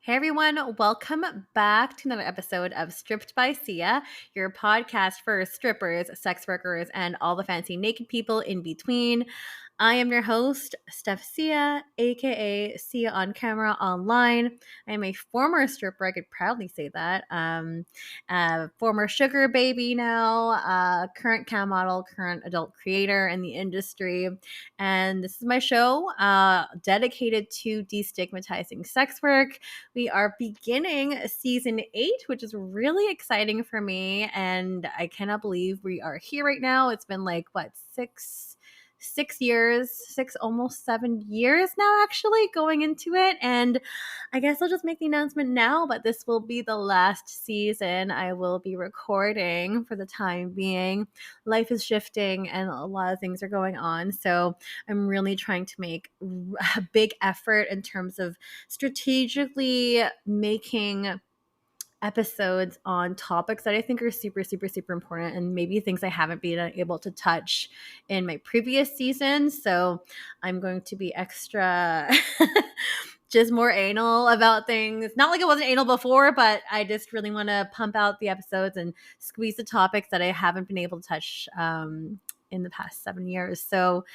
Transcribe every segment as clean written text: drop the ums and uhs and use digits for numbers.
Hey everyone, welcome back to another episode of Stripped by Sia, your podcast for strippers, sex workers, and all the fancy naked people in between. I am your host, Steph Sia, aka Sia on Camera Online. I am a former stripper, I could proudly say that. Former sugar baby now, current cam model, current adult creator in the industry. And this is my show dedicated to destigmatizing sex work. We are beginning season 8, which is really exciting for me. And I cannot believe we are here right now. It's been like, what, 6 years, almost 7 years now, actually, going into it. And I guess I'll just make the announcement now, but this will be the last season I will be recording for the time being. Life is shifting and a lot of things are going on. So I'm really trying to make a big effort in terms of strategically making episodes on topics that I think are super, super, super important and maybe things I haven't been able to touch in my previous seasons. So I'm going to be extra just more anal about things. Not like I wasn't anal before, but I just really want to pump out the episodes and squeeze the topics that I haven't been able to touch in the past 7 years. So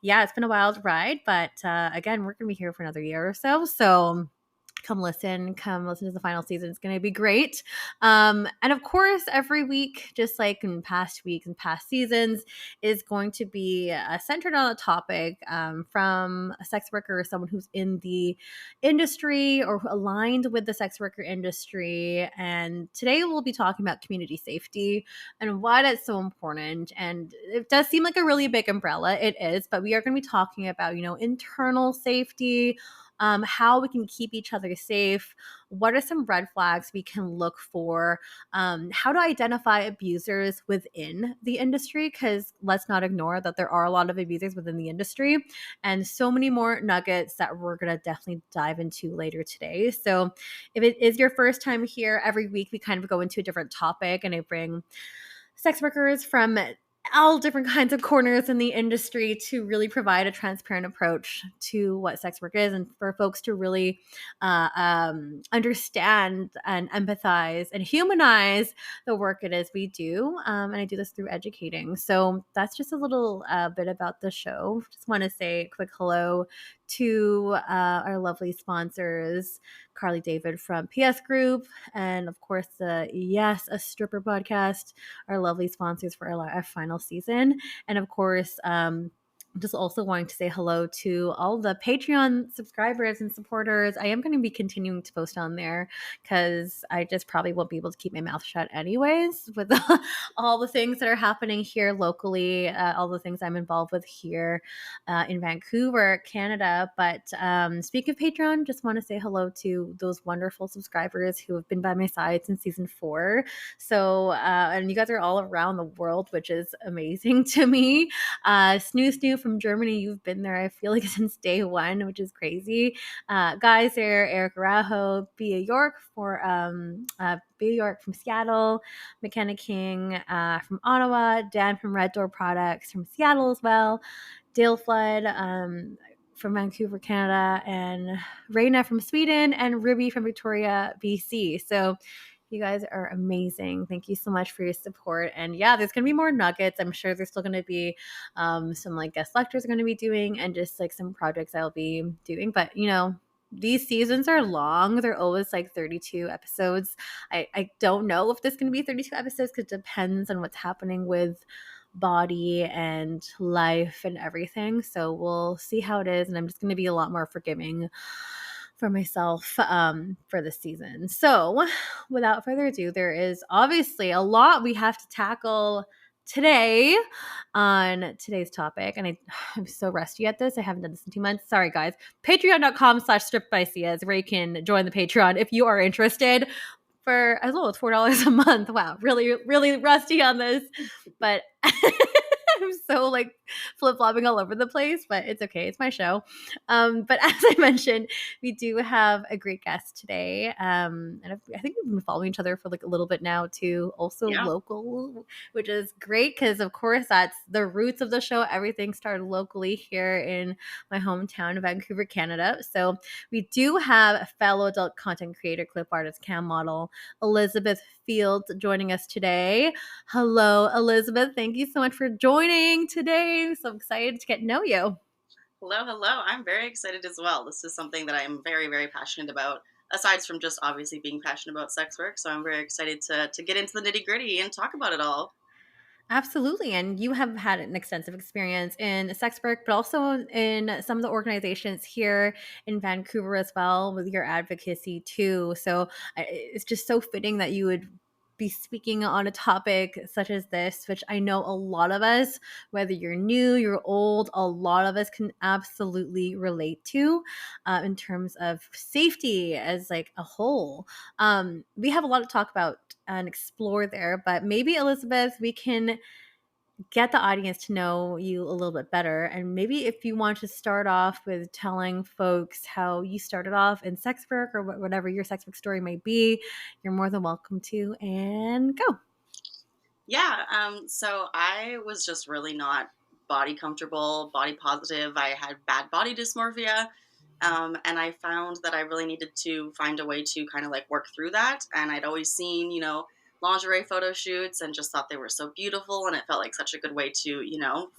yeah, it's been a wild ride, but again, we're going to be here for another year or so. So come listen to the final season. It's going to be great. And of course, every week, just like in past weeks and past seasons, is going to be centered on a topic from a sex worker or someone who's in the industry or aligned with the sex worker industry. And today we'll be talking about community safety and why that's so important. And it does seem like a really big umbrella. It is, but we are going to be talking about, internal safety, how we can keep each other safe, what are some red flags we can look for, how to identify abusers within the industry, because let's not ignore that there are a lot of abusers within the industry, and so many more nuggets that we're going to definitely dive into later today. So if it is your first time here, every week we kind of go into a different topic, and I bring sex workers from all different kinds of corners in the industry to really provide a transparent approach to what sex work is, and for folks to really understand and empathize and humanize the work it is we do. And I do this through educating. So that's just a little bit about the show. Just want to say a quick hello to our lovely sponsors, Carly David from PS Group, and of course, Yes, a Stripper podcast, our lovely sponsors for our final season. And of course, just also wanting to say hello to all the Patreon subscribers and supporters. I am going to be continuing to post on there because I just probably won't be able to keep my mouth shut anyways with all the things that are happening here locally, all the things I'm involved with here in Vancouver, Canada. But speaking of Patreon, just want to say hello to those wonderful subscribers who have been by my side since season 4. So, and you guys are all around the world, which is amazing to me. Snoo from Germany, you've been there, I feel like, since day 1, which is crazy. Guys there, Eric Arajo, Bia York from Seattle, McKenna King from Ottawa, Dan from Red Door Products from Seattle as well, Dale Flood from Vancouver, Canada, and Reina from Sweden, and Ruby from Victoria, BC. So you guys are amazing. Thank you so much for your support. And yeah, there's going to be more nuggets. I'm sure there's still going to be some like guest lectures are going to be doing, and just like some projects I'll be doing. But these seasons are long. They're always like 32 episodes. I don't know if this is going to be 32 episodes because it depends on what's happening with body and life and everything. So we'll see how it is. And I'm just going to be a lot more forgiving for myself for this season. So without further ado, there is obviously a lot we have to tackle today on today's topic. And I'm so rusty at this. I haven't done this in 2 months. Sorry, guys. Patreon.com/strippedbysia is where you can join the Patreon if you are interested, for as low as $4 a month. Wow, really, really rusty on this. But I'm so like flip-flopping all over the place, but it's okay. It's my show. But as I mentioned, we do have a great guest today. And I think we've been following each other for like a little bit now too, also Yeah. local, which is great because of course that's the roots of the show. Everything started locally here in my hometown of Vancouver, Canada. So we do have a fellow adult content creator, clip artist, cam model, Elizabeth Fields, joining us today. Hello, Elizabeth. Thank you so much for joining today. I'm so excited to get to know you. Hello, hello. I'm very excited as well. This is something that I am very, very passionate about, aside from just obviously being passionate about sex work. So I'm very excited to get into the nitty gritty and talk about it all. Absolutely. And you have had an extensive experience in sex work, but also in some of the organizations here in Vancouver as well with your advocacy too. So it's just so fitting that you would be speaking on a topic such as this, which I know a lot of us, whether you're new, you're old, a lot of us can absolutely relate to in terms of safety as like a whole. We have a lot to talk about and explore there, but maybe Elizabeth, we can get the audience to know you a little bit better. And maybe if you want to start off with telling folks how you started off in sex work or whatever your sex work story may be, you're more than welcome to and go. Yeah. So I was just really not body comfortable, body positive. I had bad body dysmorphia. And I found that I really needed to find a way to kind of like work through that. And I'd always seen, lingerie photo shoots and just thought they were so beautiful. And it felt like such a good way to,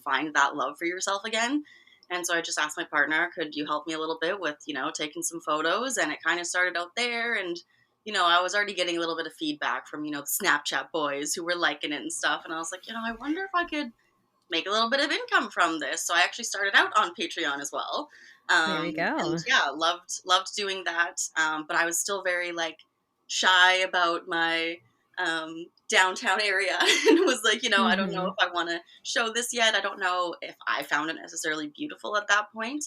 find that love for yourself again. And so I just asked my partner, could you help me a little bit with, taking some photos? And it kind of started out there. And, I was already getting a little bit of feedback from, the Snapchat boys who were liking it and stuff. And I was like, I wonder if I could make a little bit of income from this. So I actually started out on Patreon as well. There we And go. yeah, loved doing that. But I was still very like shy about my downtown area and was like, I don't know Hmm. if I want to show this yet. I don't know if I found it necessarily beautiful at that point.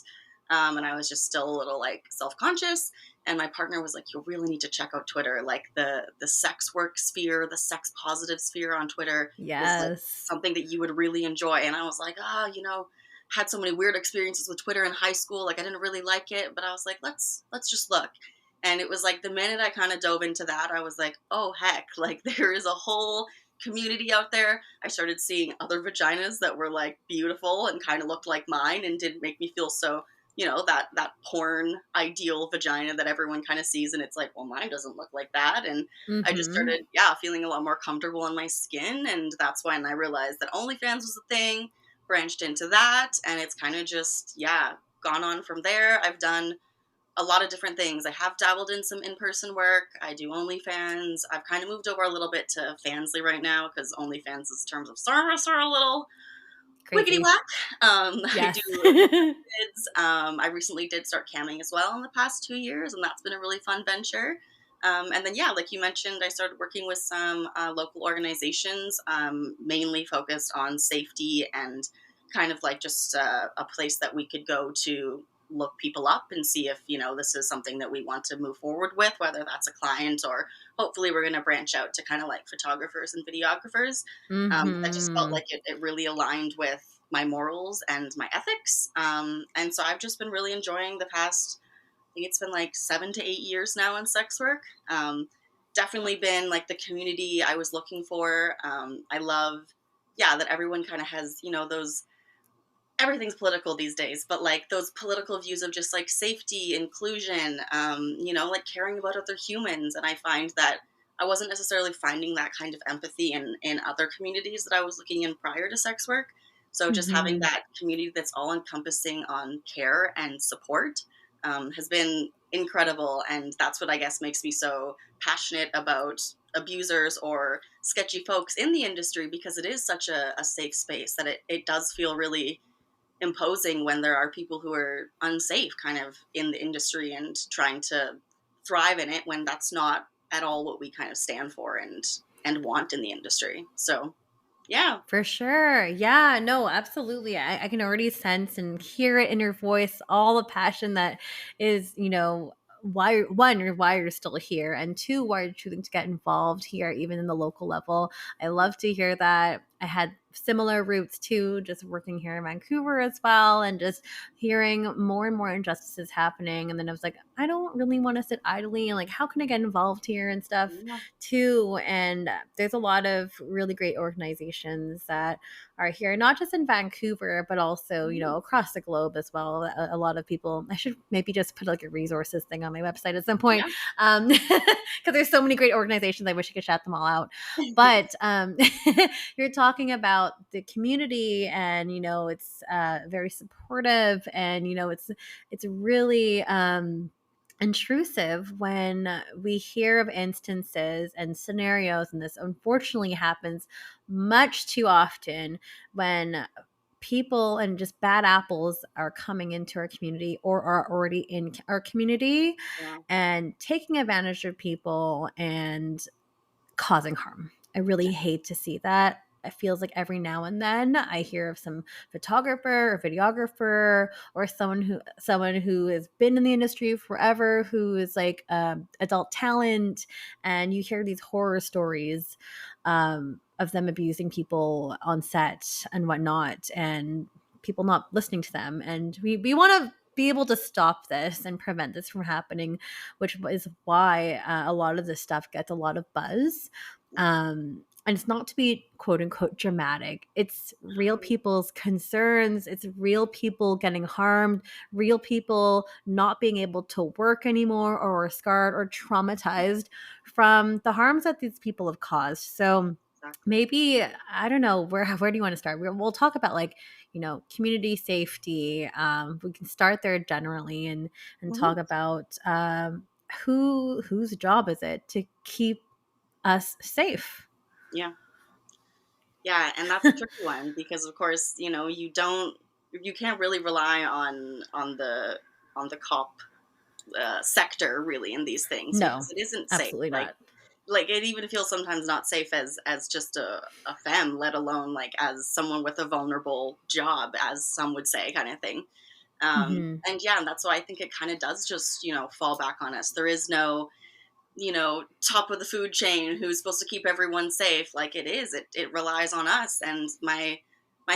And I was just still a little like self-conscious. And my partner was like, you really need to check out Twitter. Like the sex work sphere, the sex positive sphere on Twitter is like Yes. something that you would really enjoy. And I was like, had so many weird experiences with Twitter in high school. Like I didn't really like it, but I was like, let's just look. And it was like the minute I kind of dove into that, I was like, oh heck, like there is a whole community out there. I started seeing other vaginas that were like beautiful and kind of looked like mine and didn't make me feel so, that porn ideal vagina that everyone kind of sees, and it's like, well, mine doesn't look like that. And I just Hmm. started, feeling a lot more comfortable in my skin, and that's when I realized that OnlyFans was a thing, branched into that, and it's kind of just, gone on from there. I've done a lot of different things. I have dabbled in some in-person work. I do OnlyFans. I've kind of moved over a little bit to Fansly right now because OnlyFans' terms of service are a little wiggity Crazy. whack. I Yes. do kids. I recently did start camming as well in the past 2 years, and that's been a really fun venture. And then, yeah, like you mentioned, I started working with some local organizations, mainly focused on safety and kind of like just a place that we could go to look people up and see if, this is something that we want to move forward with, whether that's a client or hopefully we're going to branch out to kind of like photographers and videographers. That just felt Hmm. like it really aligned with my morals and my ethics. And so I've just been really enjoying the past, I think it's been like 7 to 8 years now in sex work. Definitely been like the community I was looking for. I love, yeah, that everyone kind of has, those, everything's political these days, but like those political views of just like safety, inclusion, like caring about other humans. And I find that I wasn't necessarily finding that kind of empathy in other communities that I was looking in prior to sex work. So just having Hmm. that community that's all encompassing on care and support has been incredible. And that's what I guess makes me so passionate about abusers or sketchy folks in the industry, because it is such a safe space that it does feel really imposing when there are people who are unsafe kind of in the industry and trying to thrive in it, when that's not at all what we kind of stand for and want in the industry. So yeah. For sure. Yeah, no, absolutely. I can already sense and hear it in your voice, all the passion that is, why one, or why you're still here, and two, why you're choosing to get involved here, even in the local level. I love to hear that. I had similar roots too, just working here in Vancouver as well, and just hearing more and more injustices happening. And then I was like, I don't really want to sit idly, and like, how can I get involved here and stuff Yeah. too? And there's a lot of really great organizations that are here, not just in Vancouver, but also, Mhm. across the globe as well. A lot of people, I should maybe just put like a resources thing on my website at some point. Yeah. Because there's so many great organizations. I wish I could shout them all out. But you're talking about the community, and it's very supportive, and it's really intrusive when we hear of instances and scenarios, and this unfortunately happens much too often when people and just bad apples are coming into our community or are already in our community Yeah. and taking advantage of people and causing harm. I really hate to see that. It feels like every now and then I hear of some photographer or videographer or someone who has been in the industry forever, who is like adult talent, and you hear these horror stories of them abusing people on set and whatnot, and people not listening to them. And we want to be able to stop this and prevent this from happening, which is why a lot of this stuff gets a lot of buzz. And it's not to be quote unquote dramatic. It's real people's concerns. It's real people getting harmed, real people not being able to work anymore, or are scarred or traumatized from the harms that these people have caused. So Exactly. maybe, I don't know, where do you want to start? We'll talk about like, community safety. We can start there generally, and Mhm. talk about whose job is it to keep us safe. Yeah. Yeah, and that's a tricky one because of course, you can't really rely on the cop sector really in these things because No, it isn't safe. absolutely not. Like it even feels sometimes not safe as just a femme, let alone like as someone with a vulnerable job, as some would say, kind of thing. Hmm. And yeah, and that's why I think it kind of does just fall back on us. There is no top of the food chain who's supposed to keep everyone safe. Like it relies on us. And my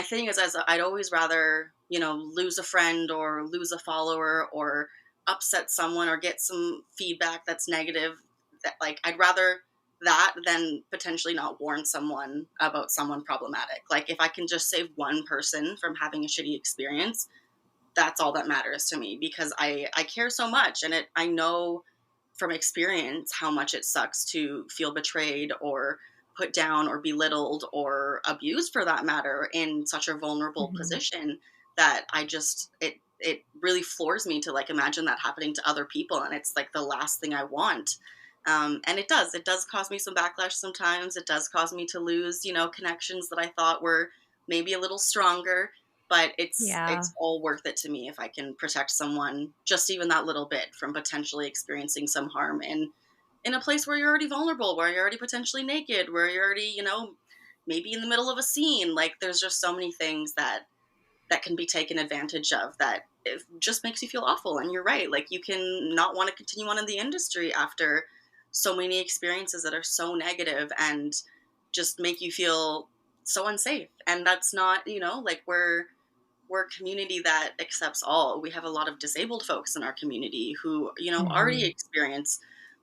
thing is, as I'd always rather lose a friend or lose a follower or upset someone or get some feedback that's negative. That like I'd rather that than potentially not warn someone about someone problematic. Like if I can just save one person from having a shitty experience, that's all that matters to me because I care so much, and I know from experience how much it sucks to feel betrayed or put down or belittled or abused for that matter in such a vulnerable Hmm. position that I just it really floors me to like imagine that happening to other people, and it's like the last thing I want. And it does cause me some backlash sometimes. It does cause me to lose connections that I thought were maybe a little stronger, but Yeah. it's all worth it to me if I can protect someone just even that little bit from potentially experiencing some harm in a place where you're already vulnerable, where you're already potentially naked, where you're already maybe in the middle of a scene. Like there's just so many things that can be taken advantage of that it just makes you feel awful. And you're right, like you can not want to continue on in the industry after so many experiences that are so negative and just make you feel so unsafe. And that's not like we're a community that accepts all. We have a lot of disabled folks in our community who, already Hmm. experience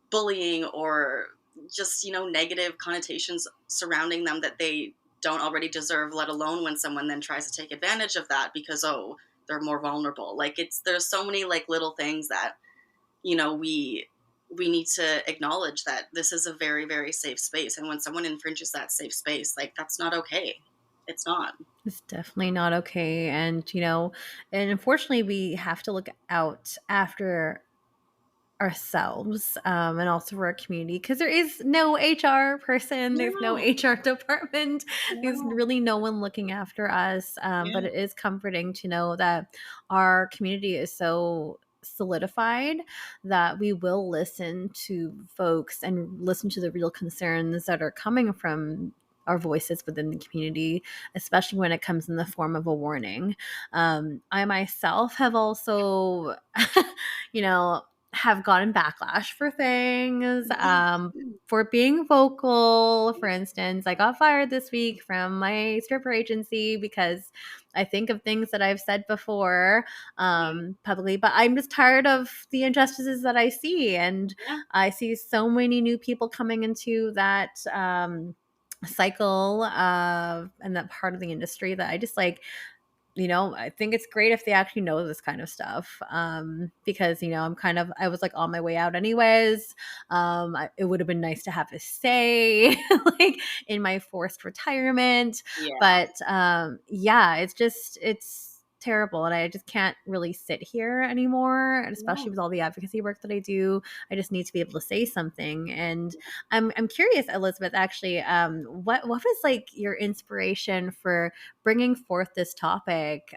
bullying or just, negative connotations surrounding them that they don't already deserve, let alone when someone then tries to take advantage of that because, oh, they're more vulnerable. Like there's so many like little things that, we need to acknowledge that this is a very, very safe space. And when someone infringes that safe space, like that's not okay. It's not. It's definitely not okay. And, and unfortunately, we have to look out after ourselves, and also for our community, because there is no HR person, there's no No, HR department, there's no. really no one looking after us. But Yeah. it is comforting to know that our community is so solidified that we will listen to folks and listen to the real concerns that are coming from our voices within the community, especially when it comes in the form of a warning. I myself have also, you know, have gotten backlash for things, Mhm. for being vocal. For instance, I got fired this week from my stripper agency because I think of things that I've said before, Yeah. publicly, but I'm just tired of the injustices that I see. And Yeah. I see so many new people coming into that cycle and that part of the industry that I just like, I think it's great if they actually know this kind of stuff, because I was like on my way out anyways. It would have been nice to have a say like in my forced retirement, Yeah. but yeah, it's terrible, and I just can't really sit here anymore, and especially No. with all the advocacy work that I do. I just need to be able to say something. And I'm curious, Elizabeth, actually, what was like your inspiration for bringing forth this topic?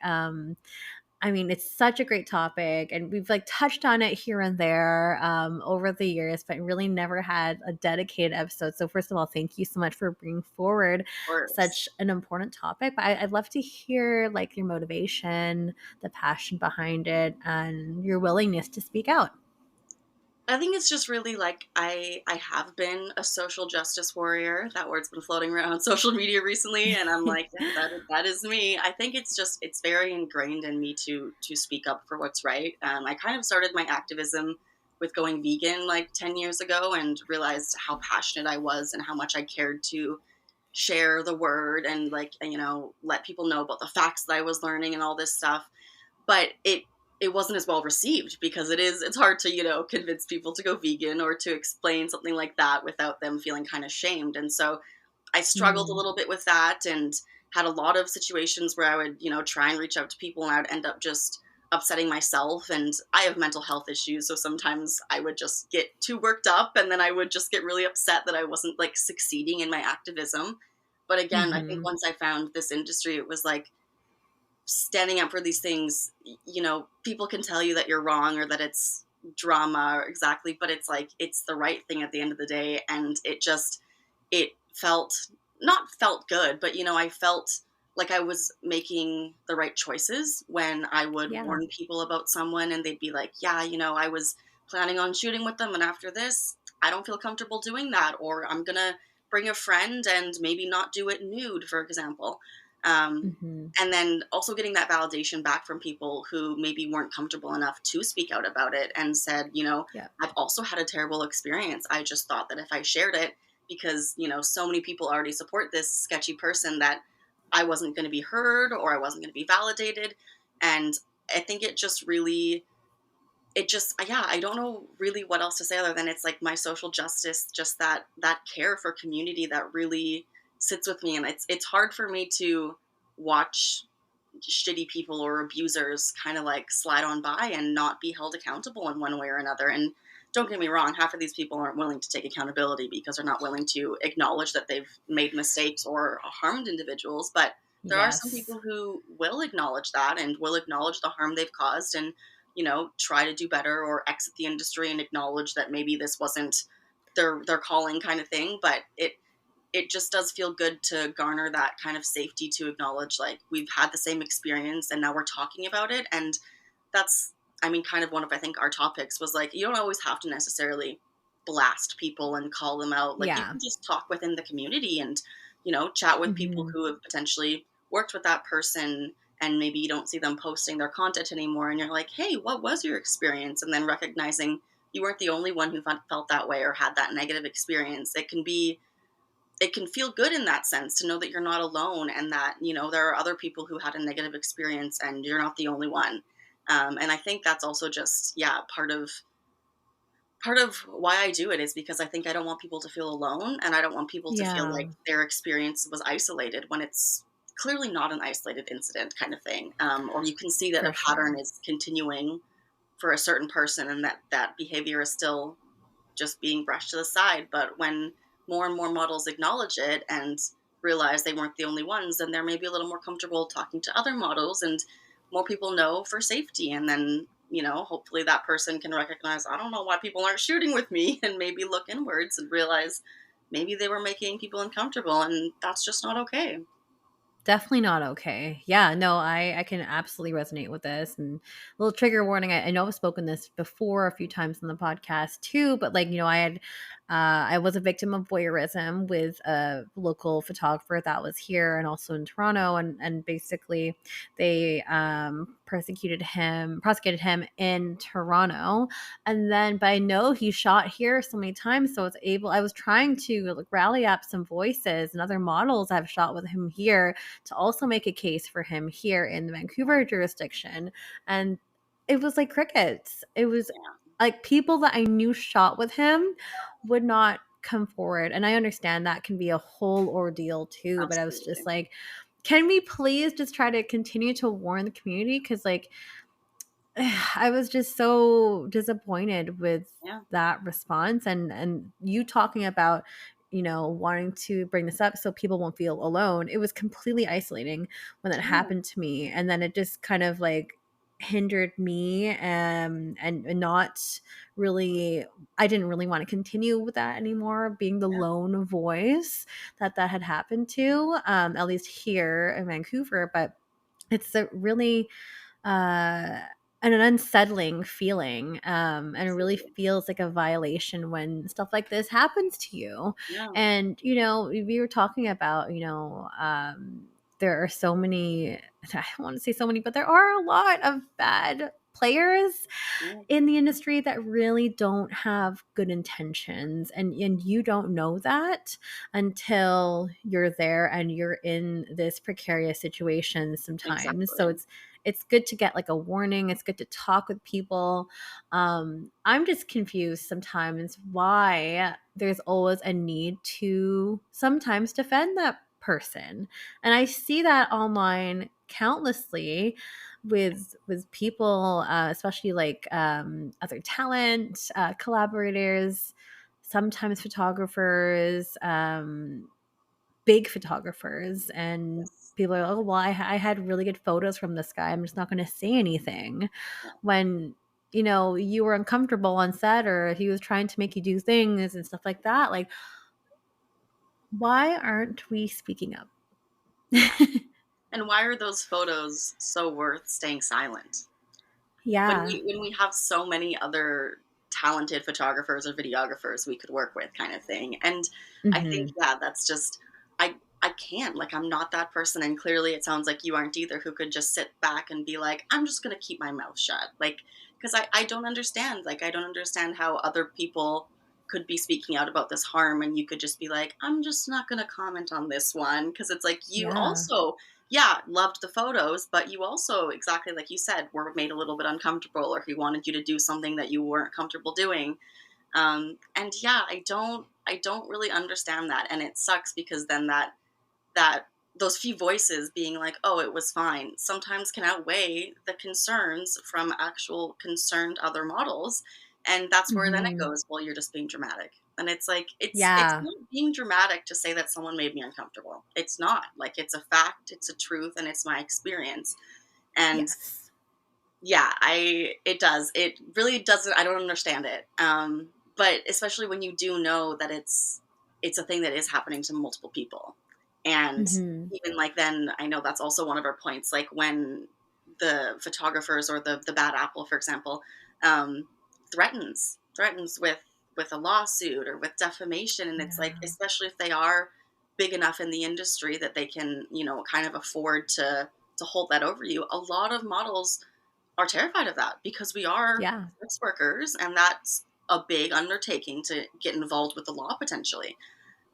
I mean, it's such a great topic, and we've like touched on it here and there over the years, but really never had a dedicated episode. So, first of all, thank you so much for bringing forward Course. such an important topic. But I'd love to hear like your motivation, the passion behind it, and your willingness to speak out. I think it's just really like I have been a social justice warrior. That word's been floating around on social media recently, and I'm like, yeah, that is me. I think it's very ingrained in me to speak up for what's right. I kind of started my activism with going vegan like 10 years ago, and realized how passionate I was and how much I cared to share the word and like let people know about the facts that I was learning and all this stuff. But it wasn't as well received because it's hard to convince people to go vegan or to explain something like that without them feeling kind of shamed. And so I struggled a Mm, little bit with that, and had a lot of situations where I would try and reach out to people, and I would end up just upsetting myself. And I have mental health issues, so sometimes I would just get too worked up, and then I would just get really upset that I wasn't like succeeding in my activism. But again, I think hmm. once I found this industry, it was like standing up for these things. People can tell you that you're wrong or that it's drama or exactly, but it's like it's the right thing at the end of the day. And it felt not felt good, but I felt like I was making the right choices when I would Yeah. warn people about someone, and they'd be like, yeah, I was planning on shooting with them, and after this I don't feel comfortable doing that, or I'm gonna bring a friend and maybe not do it nude, for example. um, Hmm. and then also getting that validation back from people who maybe weren't comfortable enough to speak out about it, and said, Yeah. I've also had a terrible experience. I just thought that if I shared it, because so many people already support this sketchy person, that I wasn't going to be heard or I wasn't going to be validated. And I think it just yeah, I don't know really what else to say other than it's like my social justice, just that care for community that really sits with me. And it's hard for me to watch shitty people or abusers kind of like slide on by and not be held accountable in one way or another. And don't get me wrong, half of these people aren't willing to take accountability because they're not willing to acknowledge that they've made mistakes or harmed individuals. But there are some Yes. people who will acknowledge that and will acknowledge the harm they've caused, and try to do better or exit the industry and acknowledge that maybe this wasn't their calling, kind of thing. But it just does feel good to garner that kind of safety to acknowledge like we've had the same experience and now we're talking about it. And that's, I mean, kind of one of, I think, our topics was like, you don't always have to necessarily blast people and call them out. Like, you Yeah. can just talk within the community and chat with people Hmm. who have potentially worked with that person, and maybe you don't see them posting their content anymore, and you're like, hey, what was your experience? And then recognizing you weren't the only one who felt that way or had that negative experience. It can feel good in that sense to know that you're not alone, and that there are other people who had a negative experience and you're not the only one. And I think that's also just, yeah, part of why I do it, is because I think I don't want people to feel alone, and I don't want people to feel Yeah, like their experience was isolated when it's clearly not an isolated incident, kind of thing. Or you can see that a for pattern sure. is continuing for a certain person, and that behavior is still just being brushed to the side. But when more and more models acknowledge it and realize they weren't the only ones, then they're maybe a little more comfortable talking to other models, and more people know for safety. And then, hopefully that person can recognize, I don't know why people aren't shooting with me, and maybe look inwards and realize maybe they were making people uncomfortable, and that's just not okay. Definitely not okay. Yeah, no, I can absolutely resonate with this. And little trigger warning. I know I've spoken this before a few times on the podcast too, but like, I was a victim of voyeurism with a local photographer that was here and also in Toronto, and basically they prosecuted him in Toronto, and then but I know he shot here so many times, so I was trying to like rally up some voices and other models I've shot with him here to also make a case for him here in the Vancouver jurisdiction. And it was like crickets. It was Yeah, like people that I knew shot with him would not come forward. And I understand that can be a whole ordeal too. But I was just absolutely. like, can we please just try to continue to warn the community? Because, like, I was just so disappointed with Yeah. that response, and you talking about, wanting to bring this up so people won't feel alone. It was completely isolating when that Yeah. happened to me, and then it just kind of like hindered me, and not really, I didn't really want to continue with that anymore, being the Yeah. lone voice that had happened to, at least here in Vancouver. But it's a really uh, an unsettling feeling. And it really Absolutely. feels like a violation when stuff like this happens to you. Yeah. And, we were talking about, there are so many, I don't want to say so many, but there are a lot of bad players Yeah. in the industry that really don't have good intentions, and you don't know that until you're there and you're in this precarious situation sometimes. So Exactly. it's good to get like a warning. It's good to talk with people. I'm just confused sometimes why there's always a need to sometimes defend that person, and I see that online countlessly with people, especially like, other talent, collaborators, sometimes photographers, big photographers, and Yes. people are, oh well, I had really good photos from this guy. I'm just not going to say anything Yeah. when you were uncomfortable on set, or he was trying to make you do things and stuff like that. Like, why aren't we speaking up? Yeah. And why are those photos so worth staying silent? Yeah. When we have so many other talented photographers or videographers we could work with, kind of thing. And I think, Hmm. yeah, that's just, I can't, like, I'm not that person, and clearly it sounds like you aren't either, who could just sit back and be like, I'm just gonna keep my mouth shut, like, because I don't understand, like, I don't understand how other people could be speaking out about this harm, and you could just be like, I'm just not gonna comment on this one, because it's like you Yeah. also, yeah, loved the photos, but you also, exactly like you said, were made a little bit uncomfortable, or he wanted you to do something that you weren't comfortable doing. And yeah, I don't really understand that, and it sucks because then that those few voices being like, oh, it was fine, sometimes can outweigh the concerns from actual concerned other models. And that's where then it Hmm. goes, well, you're just being dramatic. And it's like, it's Yeah. not being dramatic to say that someone made me uncomfortable. It's not. Like, it's a fact, it's a truth, and it's my experience. And Yes. yeah, I it does. It really doesn't, I don't understand it. But especially when you do know that it's a thing that is happening to multiple people. And Hmm. even like then I know that's also one of our points, like when the photographers or the bad apple, for example, um, threatens with a lawsuit or with defamation, and it's like, Yeah. especially if they are big enough in the industry that they can, kind of afford to hold that over you. A lot of models are terrified of that because we are Yeah. sex workers, and that's a big undertaking to get involved with the law potentially.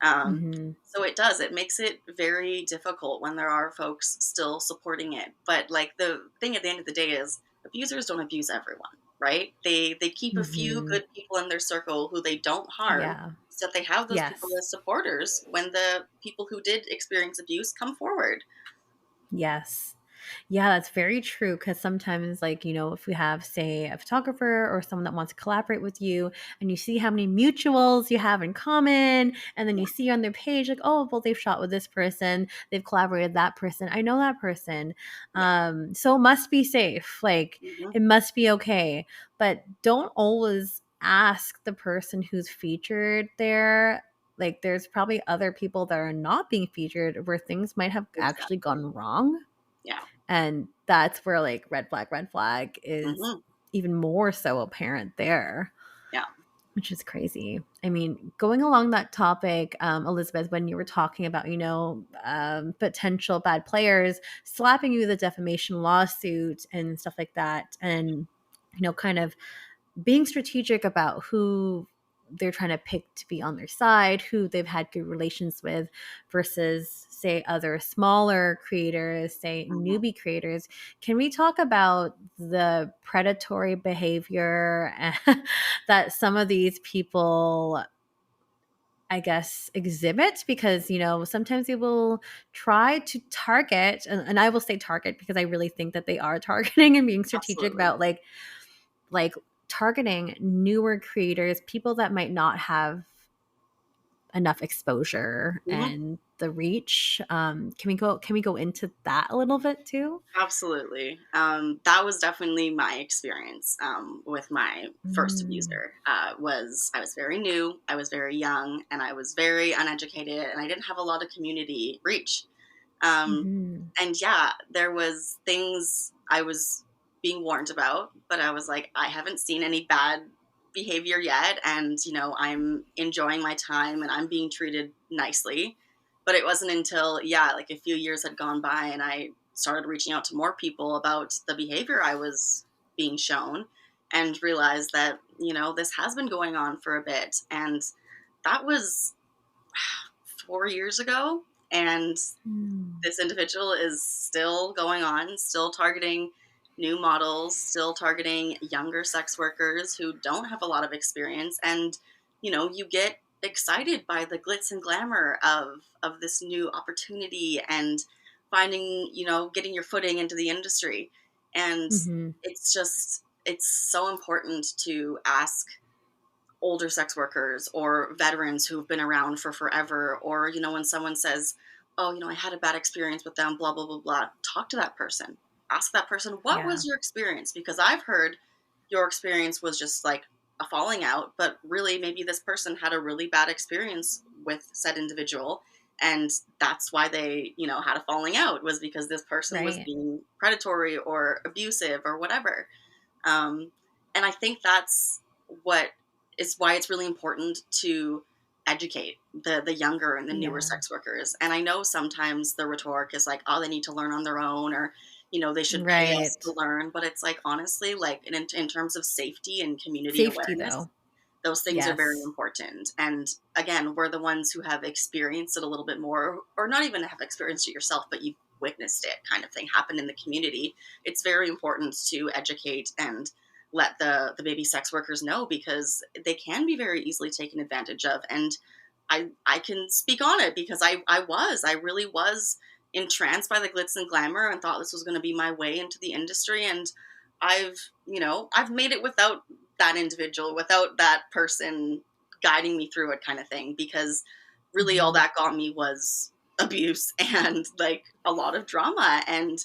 Um, Hmm. so it does. It makes it very difficult when there are folks still supporting it. But like the thing at the end of the day is abusers don't abuse everyone, right? They keep a few Hmm. good people in their circle who they don't harm, Yeah. so that they have those people Yes. as supporters when the people who did experience abuse come forward. Yes. Yeah, that's very true. Because sometimes, like, if we have, say, a photographer or someone that wants to collaborate with you, and you see how many mutuals you have in common, and then Yeah. you see on their page, like, oh, well, they've shot with this person, they've collaborated with that person, I know that person. Yeah. So it must be safe. Like, Hmm. it must be okay. But don't always ask the person who's featured there, like there's probably other people that are not being featured where things might have actually Exactly. gone wrong. Yeah. And that's where like red flag is Hmm. even more so apparent there, Yeah. which is crazy. I mean, going along that topic, Elizabeth, when you were talking about, potential bad players slapping you with a defamation lawsuit and stuff like that, and, kind of being strategic about who they're trying to pick to be on their side, who they've had good relations with, versus, say, other smaller creators, say Hmm. newbie creators. Can we talk about the predatory behavior that some of these people, I guess, exhibit? Because, sometimes they will try to target, and I will say target because I really think that they are targeting and being strategic Absolutely. about like targeting newer creators, people that might not have enough exposure Hmm. and the reach. Can we go into that a little bit too? Absolutely. That was definitely my experience with my first Mm. abuser. Was I was very new, I was very young, and I was very uneducated, and I didn't have a lot of community reach. Um, Mhm. and yeah, there was things I was being warned about, but I was like, I haven't seen any bad behavior yet, and I'm enjoying my time and I'm being treated nicely. But it wasn't until, yeah, like a few years had gone by and I started reaching out to more people about the behavior I was being shown, and realized that this has been going on for a bit. And that was 4 years ago, and Mm. this individual is still going on, still targeting new models, still targeting younger sex workers who don't have a lot of experience. And you get excited by the glitz and glamour of this new opportunity and finding, getting your footing into the industry. And Mhm. it's so important to ask older sex workers or veterans who've been around for forever, or when someone says, oh, I had a bad experience with them, blah blah blah blah, talk to that person, ask that person, what Yeah. was your experience, because I've heard your experience was just like a falling out, but really maybe this person had a really bad experience with said individual, and that's why they had a falling out, was because this person was Right. being predatory or abusive or whatever. um, and I think that's what is why it's really important to educate the younger and the newer Yeah. sex workers. And I know sometimes the rhetoric is like, oh, they need to learn on their own, or they should pay us Right. to learn. But it's like, honestly, like in terms of safety and community Safety awareness, though. those things are very Yes. important. And again, we're the ones who have experienced it a little bit more, or not even have experienced it yourself, but you've witnessed it kind of thing happen in the community. It's very important to educate and let the baby sex workers know, because they can be very easily taken advantage of. And I can speak on it because I really was entranced by the glitz and glamour and thought this was going to be my way into the industry. And I've made it without that individual, without that person guiding me through it, kind of thing, because really all Mhm. that got me was abuse and like a lot of drama. And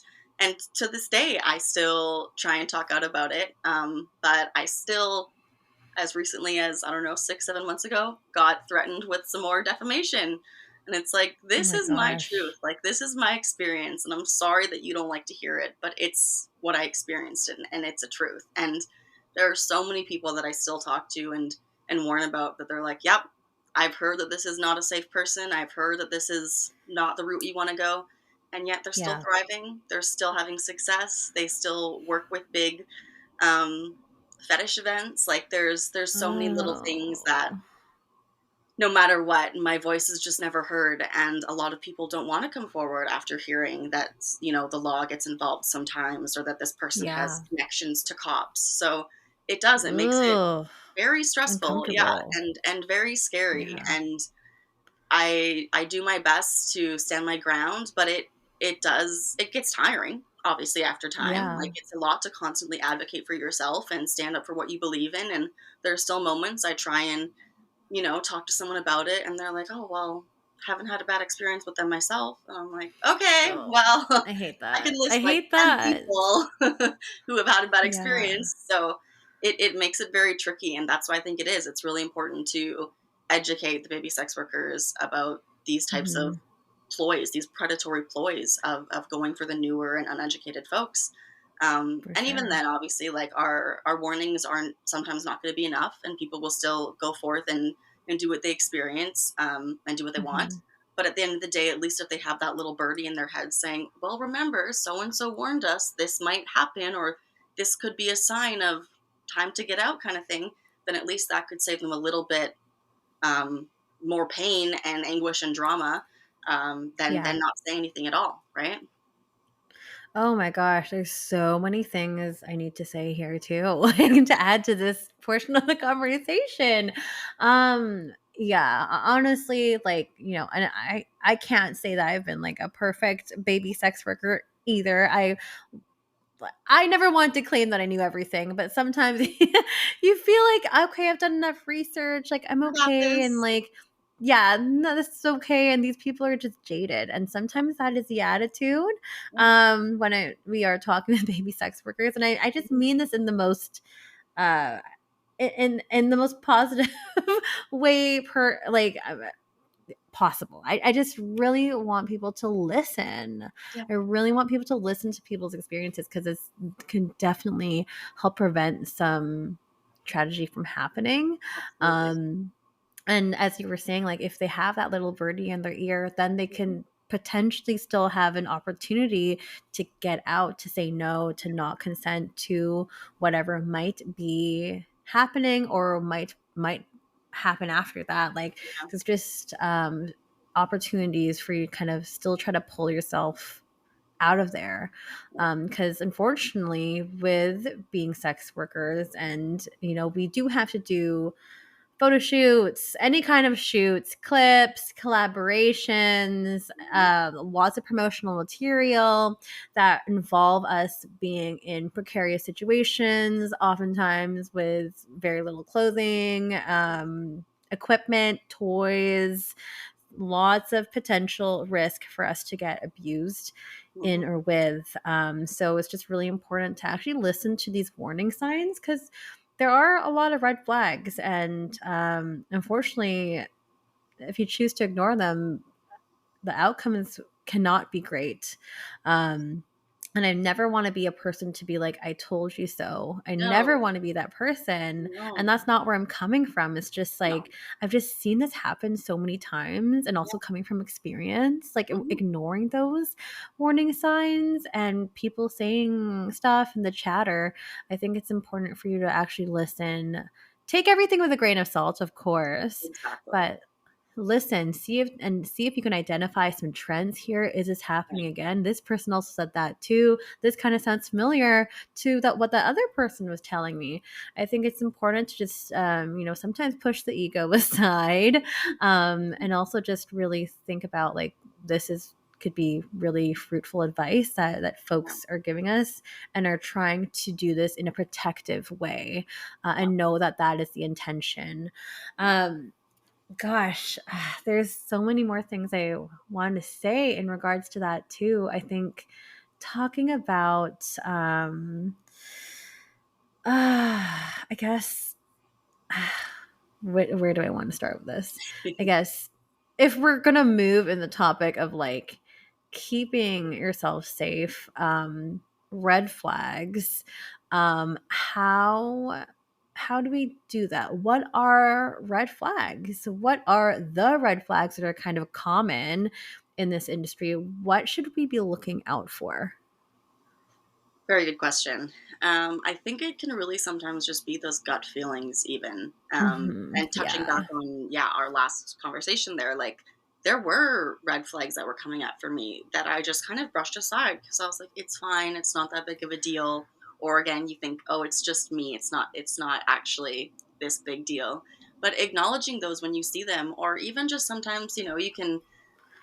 to this day I still try and talk out about it, but I still, as recently as, I don't know, 6 7 months ago, got threatened with some more defamation. And it's like, Oh this my is my truth, gosh. like this is my experience, and I'm sorry that you don't like to hear it, but it's what I experienced, and it's a truth. And there are so many people that I still talk to and warn about, that they're like, yep, I've heard that this is not a safe person, I've heard that this is not the route you want to go, and yet they're still Yeah. thriving, they're still having success, they still work with big um, fetish events. Like there's so many little things that, Oh. no matter what, my voice is just never heard, and a lot of people don't want to come forward after hearing that the law gets involved sometimes, or that this person has Yeah. connections to cops. So it makes it Ugh. very stressful, yeah, Uncomfortable. and very scary. Yeah. And I do my best to stand my ground, but it gets tiring, obviously, after time. Yeah. Like, it's a lot to constantly advocate for yourself and stand up for what you believe in. And there are still moments I try and talk to someone about it, and they're like, oh, well, haven't had a bad experience with them myself. And I'm like, okay, Oh, well, I hate I can that. I list like hate 10 that. people who have had a bad Yeah. experience. So it makes it very tricky. And that's why I think it's really important to educate the baby sex workers about these types of Mhm. ploys, these predatory ploys of going for the newer and uneducated folks. For And even sure. then, obviously, like our warnings aren't sometimes not going to be enough, and people will still go forth and do what they experience, and do what they want. Mhm. But at the end of the day, at least if they have that little birdie in their head saying, "Well, remember, so and so warned us. This might happen, or this could be a sign of time to get out," kind of thing, then at least that could save them a little bit, um, more pain and anguish and drama, than Yeah. not saying anything at all, right? Oh my gosh, there's so many things I need to say here too, like to add to this portion of the conversation. Yeah, honestly, like, and I can't say that I've been like a perfect baby sex worker either. I never wanted to claim that I knew everything, but sometimes you feel like, okay, I've done enough research, like I'm I got okay, and this. like, yeah, no, this is okay, and these people are just jaded, and sometimes that is the attitude. Yeah. When we are talking to baby sex workers, and I just Mhm. mean this in the most uh in the most positive way per like possible. I just really want people to listen. Yeah, I really want people to listen to people's experiences because it can definitely help prevent some tragedy from happening. absolutely. Um, and as you were saying, like if they have that little birdie in their ear, then they Mhm. can potentially still have an opportunity to get out, to say no, to not consent to whatever might be happening or might happen after that. Like Yeah, there's just opportunities for you to kind of still try to pull yourself out of there, yeah. because unfortunately with being sex workers, and we do have to do photo shoots, any kind of shoots, clips, collaborations, Mhm. lots of promotional material that involve us being in precarious situations, oftentimes with very little clothing, equipment, toys, lots of potential risk for us to get abused in Mhm. or with. So it's just really important to actually listen to these warning signs because there are a lot of red flags. And unfortunately, if you choose to ignore them, the outcomes cannot be great. Um, and I never want to be a person to be like, I told you so. I never No, want to be that person. And no, that's not where I'm coming from. It's just no. like, I've just seen this happen so many times, and also Yeah. coming from experience, like Mhm. ignoring those warning signs and people saying stuff in the chatter. I think it's important for you to actually listen. Take everything with a grain of salt, of course, Exactly. but listen, see if you can identify some trends here. Is this Right. happening again? This person also said that too. This kind of sounds familiar to that what the other person was telling me. I think it's important to just sometimes push the ego aside, and also just really think about like this is could be really fruitful advice that Yeah, folks are giving us and are trying to do this in a protective way, yeah, and know that that is the intention. yeah. Gosh, there's so many more things I wanted to say in regards to that too. I think talking about, I guess, where do I want to start with this? I guess if we're gonna move in the topic of like keeping yourself safe, red flags, how do we do that? What are red flags? What are the red flags that are kind of common in this industry? What should we be looking out for? Very good question. I think it can really sometimes just be those gut feelings, even. And touching back Yeah. on, yeah, our last conversation there, like there were red flags that were coming up for me that I just kind of brushed aside because I was like, it's fine, it's not that big of a deal. Or again, you think, oh, it's just me. It's not actually this big deal. But acknowledging those when you see them, or even just sometimes, you can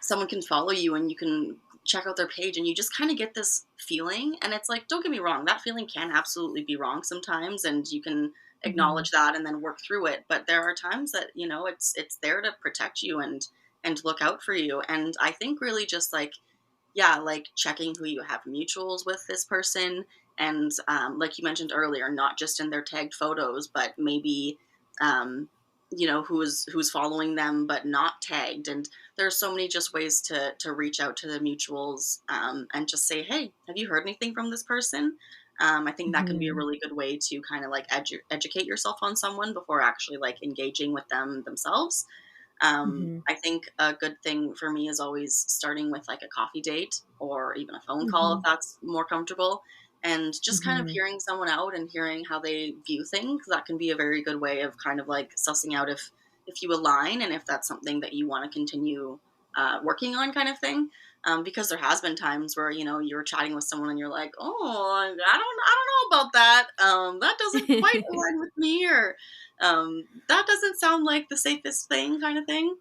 someone can follow you and you can check out their page and you just kind of get this feeling, and it's like, don't get me wrong, that feeling can absolutely be wrong sometimes, and you can Mhm. acknowledge that and then work through it, but there are times that it's there to protect you and look out for you. And I think really just like, yeah, like checking who you have mutuals with this person, and like you mentioned earlier, not just in their tagged photos, but maybe um, who's following them but not tagged. And there's so many just ways to reach out to the mutuals, and just say, hey, have you heard anything from this person? I think that can be a Mhm. really good way to kind of like educate yourself on someone before actually like engaging with them themselves. Mhm. I think a good thing for me is always starting with like a coffee date or even a phone call if Mhm. that's more comfortable. And just kind of Mhm. hearing someone out and hearing how they view things, that can be a very good way of kind of like sussing out if you align and if that's something that you want to continue working on, kind of thing. Because there has been times where you're chatting with someone and you're like, oh, I don't know about that. That doesn't quite align with me, or that doesn't sound like the safest thing, kind of thing.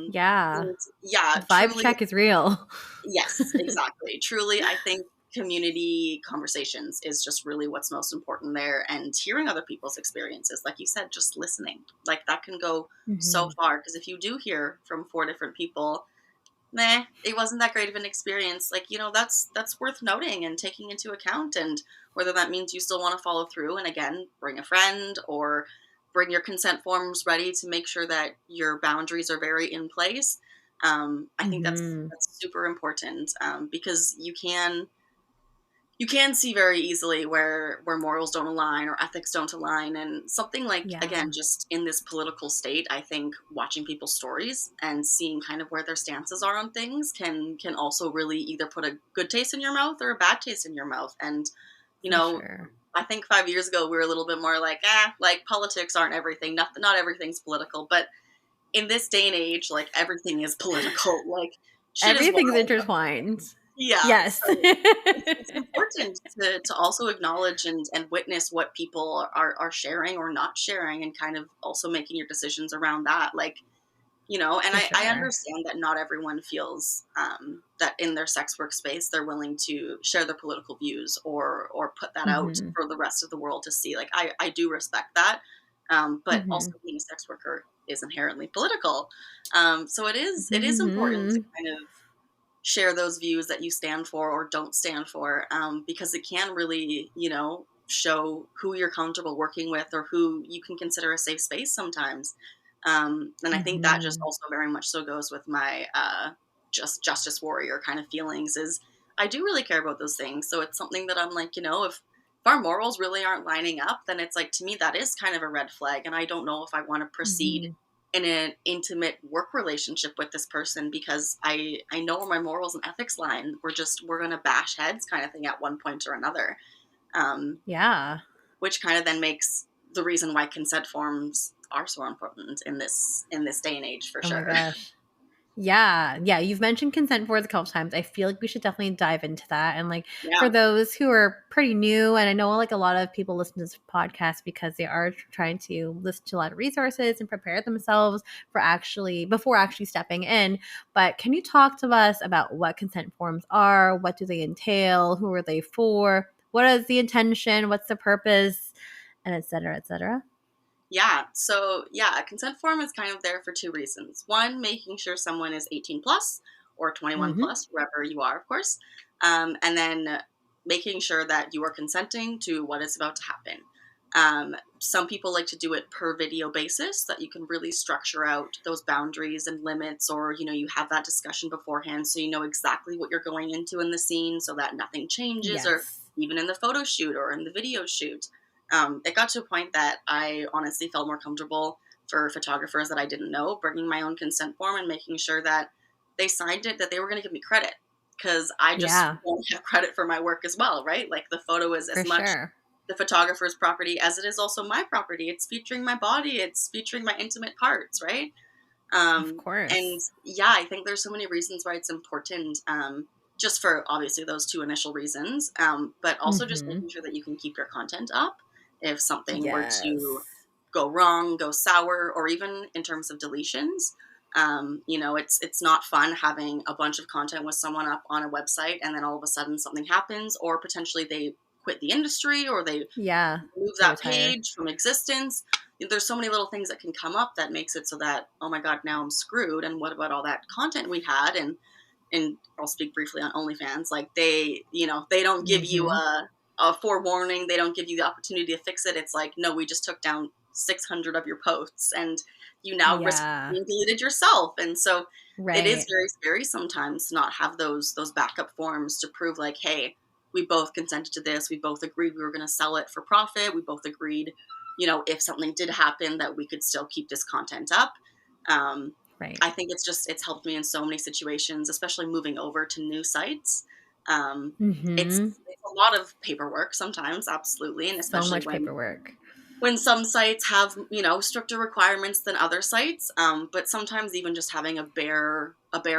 Yeah. And yeah, The vibe truly, check is real. yes, exactly. Truly, I think community conversations is just really what's most important there. And hearing other people's experiences, like you said, just listening, like that can go so Mhm. far. Because if you do hear from four different people, meh, it wasn't that great of an experience. Like, that's worth noting and taking into account. And whether that means you still want to follow through and again, bring a friend or bring your consent forms ready to make sure that your boundaries are very in place. I think that's Mhm. that's super important, because you can see very easily where morals don't align or ethics don't align. And something like, again, Yeah. just in this political state, I think watching people's stories and seeing kind of where their stances are on things can also really either put a good taste in your mouth or a bad taste in your mouth. And you For know sure. I think 5 years ago we were a little bit more like, like politics aren't everything, not everything's political. But in this day and age, like everything is political. Like shit is Everything's wild. intertwined. Yeah, Yes. so it's important to also acknowledge and witness what people are sharing or not sharing, and kind of also making your decisions around that. Like, and For I sure. understand that not everyone feels that in their sex workspace they're willing to share their political views or put that out Mhm. for the rest of the world to see. Like, I do respect that, but also Mhm. being a sex worker is inherently political. So it is important to Mhm. kind of share those views that you stand for or don't stand for, because it can really, show who you're comfortable working with or who you can consider a safe space sometimes. And I think that just Mhm. also very much so goes with my just justice warrior kind of feelings. Is I do really care about those things. So it's something that I'm like, if our morals really aren't lining up, then it's like, to me that is kind of a red flag, and I don't know if I want to proceed Mhm. in an intimate work relationship with this person, because I know where my morals and ethics line. We're gonna bash heads, kind of thing, at one point or another. Um, Yeah. which kind of then makes the reason why consent forms are so important in this day and age, for Oh my sure. gosh. Yeah, yeah, you've mentioned consent boards a couple times. I feel like we should definitely dive into that. And like for Yeah. those who are pretty new, and I know like a lot of people listen to this podcast because they are trying to listen to a lot of resources and prepare themselves for actually before actually stepping in. But can you talk to us about what consent forms are? What do they entail? Who are they for? What is the intention? What's the purpose? And et cetera, et cetera. Yeah. So, yeah, a consent form is kind of there for two reasons. One, making sure someone is 18 plus or 21 Mm-hmm. plus, wherever you are, of course. And then making sure that you are consenting to what is about to happen. Some people like to do it per video basis, that you can really structure out those boundaries and limits, or, you have that discussion beforehand so you know exactly what you're going into in the scene so that nothing changes, or Yes. even in the photo shoot or in the video shoot. It got to a point that I honestly felt more comfortable for photographers that I didn't know bringing my own consent form and making sure that they signed it, that they were going to give me credit, because I just Yeah, want to have credit for my work as well, right? Like, the photo is as for much sure. the photographer's property as it is also my property. It's featuring my body, it's featuring my intimate parts, right? Of And course. yeah, I think there's so many reasons why it's important. Just for obviously those two initial reasons, but also just Mm-hmm. making sure that you can keep your content up if something were to Yes. go wrong, go sour, or even in terms of deletions. It's not fun having a bunch of content with someone up on a website and then all of a sudden something happens, or potentially they quit the industry, or they Yeah. move They that retire. page from existence. There's so many little things that can come up that makes it so that, oh my god, now I'm screwed. And what about all that content we had? And I'll speak briefly on OnlyFans. Like, they don't give you Mm-hmm. a forewarning. They don't give you the opportunity to fix it. It's like, no, we just took down 600 of your posts, and you now risk Yeah. being deleted yourself. And so it is Right. very scary sometimes to not have those backup forms to prove like, hey, we both consented to this. We both agreed we were going to sell it for profit. We both agreed, if something did happen, that we could still keep this content up. Um, Right. I think it's helped me in so many situations, especially moving over to new sites. Um, it's Mhm. it's a lot of paperwork sometimes, absolutely, and So especially much when paperwork. some sites have stricter requirements than other sites. But sometimes even just having a bare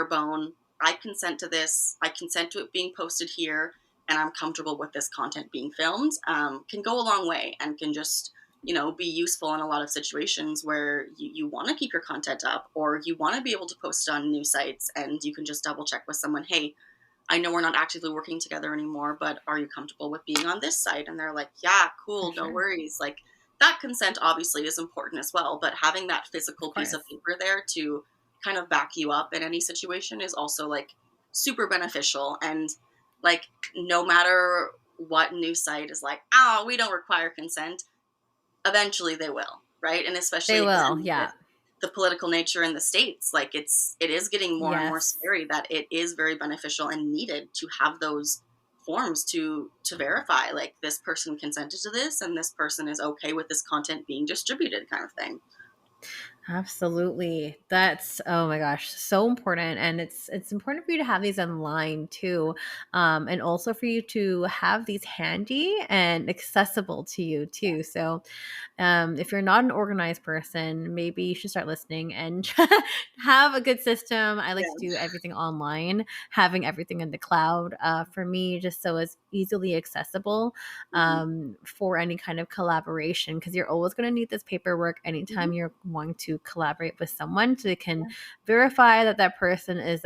bone, I consent to this, I consent to it being posted here, and I'm comfortable with this content being filmed, can go a long way and can just be useful in a lot of situations where you want to keep your content up, or you want to be able to post it on new sites, and you can just double check with someone, hey, I know we're not actively working together anymore, but are you comfortable with being on this site? And they're like, yeah, For cool, no sure. worries. Like, that consent obviously is important as well, but having that Of physical piece of course. paper there to kind of back you up in any situation is also like super beneficial. And like, no matter what new site is like, oh, we don't require consent, eventually they will, right? And They especially will. again with Yeah. the political nature in the states, like it is getting more and more Yes. scary that it is very beneficial and needed to have those forms to verify like this person consented to this and this person is okay with this content being distributed, kind of thing. Absolutely. That's, oh my gosh, so important. And it's important for you to have these online too. And also for you to have these handy and accessible to you too. So if you're not an organized person, maybe you should start listening and have a good system. I like to Yeah. do everything online, having everything in the cloud for me, just so it's easily accessible Hmm. for any kind of collaboration, because you're always going to need this paperwork anytime Hmm. you're wanting to collaborate with someone, so they can verify that that person is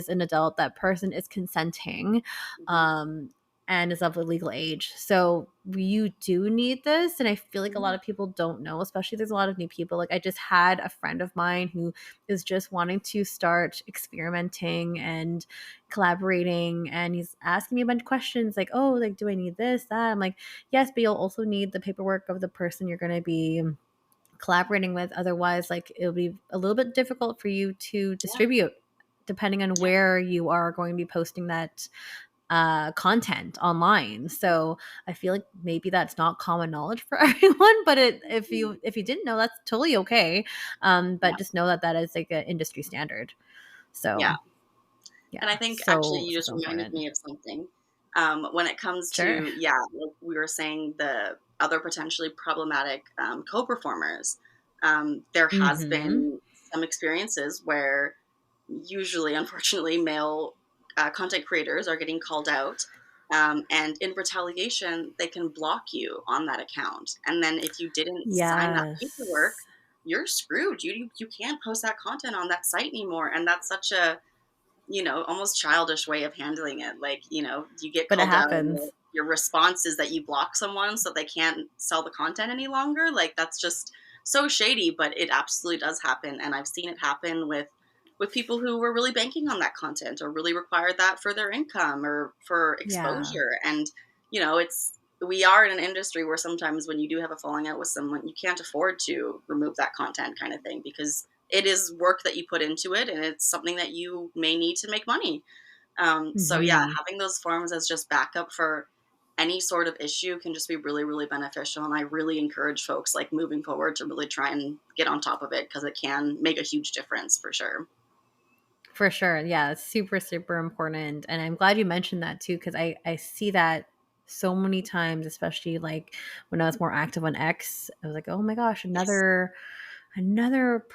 an adult, that person is consenting. Hmm. Um, and is of a legal age. So you do need this. And I feel like a lot Hmm. of people don't know, especially there's a lot of new people. Like I just had a friend of mine who is just wanting to start experimenting and collaborating. And he's asking me a bunch of questions like, oh, like, do I need this, that? I'm like, yes, but you'll also need the paperwork of the person you're going to be collaborating with. Otherwise, like, it'll be a little bit difficult for you to Yeah. distribute depending on Yeah. where you are going to be posting that content online. So I feel like maybe that's not common knowledge for everyone, but Mhm. if you didn't know, that's totally okay. Yeah. But just know that that is like an industry standard. Yeah. So And I yeah, think actually so you so just so reminded important. me of something. When it comes Sure. to, yeah, like we were saying, the other potentially problematic co-performers, there has Mm-hmm. been some experiences where usually, unfortunately, male content creators are getting called out. And in retaliation, they can block you on that account. And then if you didn't sign that paperwork, Yes, you're screwed. You can't post that content on that site anymore. And that's such a almost childish way of handling it. Like, you get but it called out and happens. your response is that you block someone so they can't sell the content any longer. Like, that's just so shady, but it absolutely does happen. And I've seen it happen with people who were really banking on that content or really required that for their income or for Yeah. exposure. And, we are in an industry where sometimes when you do have a falling out with someone, you can't afford to remove that content, kind of thing, because it is work that you put into it and it's something that you may need to make money. So yeah, Mm-hmm. having those forms as just backup for any sort of issue can just be really, really beneficial. And I really encourage folks like moving forward to really try and get on top of it because it can make a huge difference for sure. For sure. Yeah, it's super, super important. And I'm glad you mentioned that too, because I see that so many times, especially like when I was more active on X. I was like, oh my gosh, Yes. another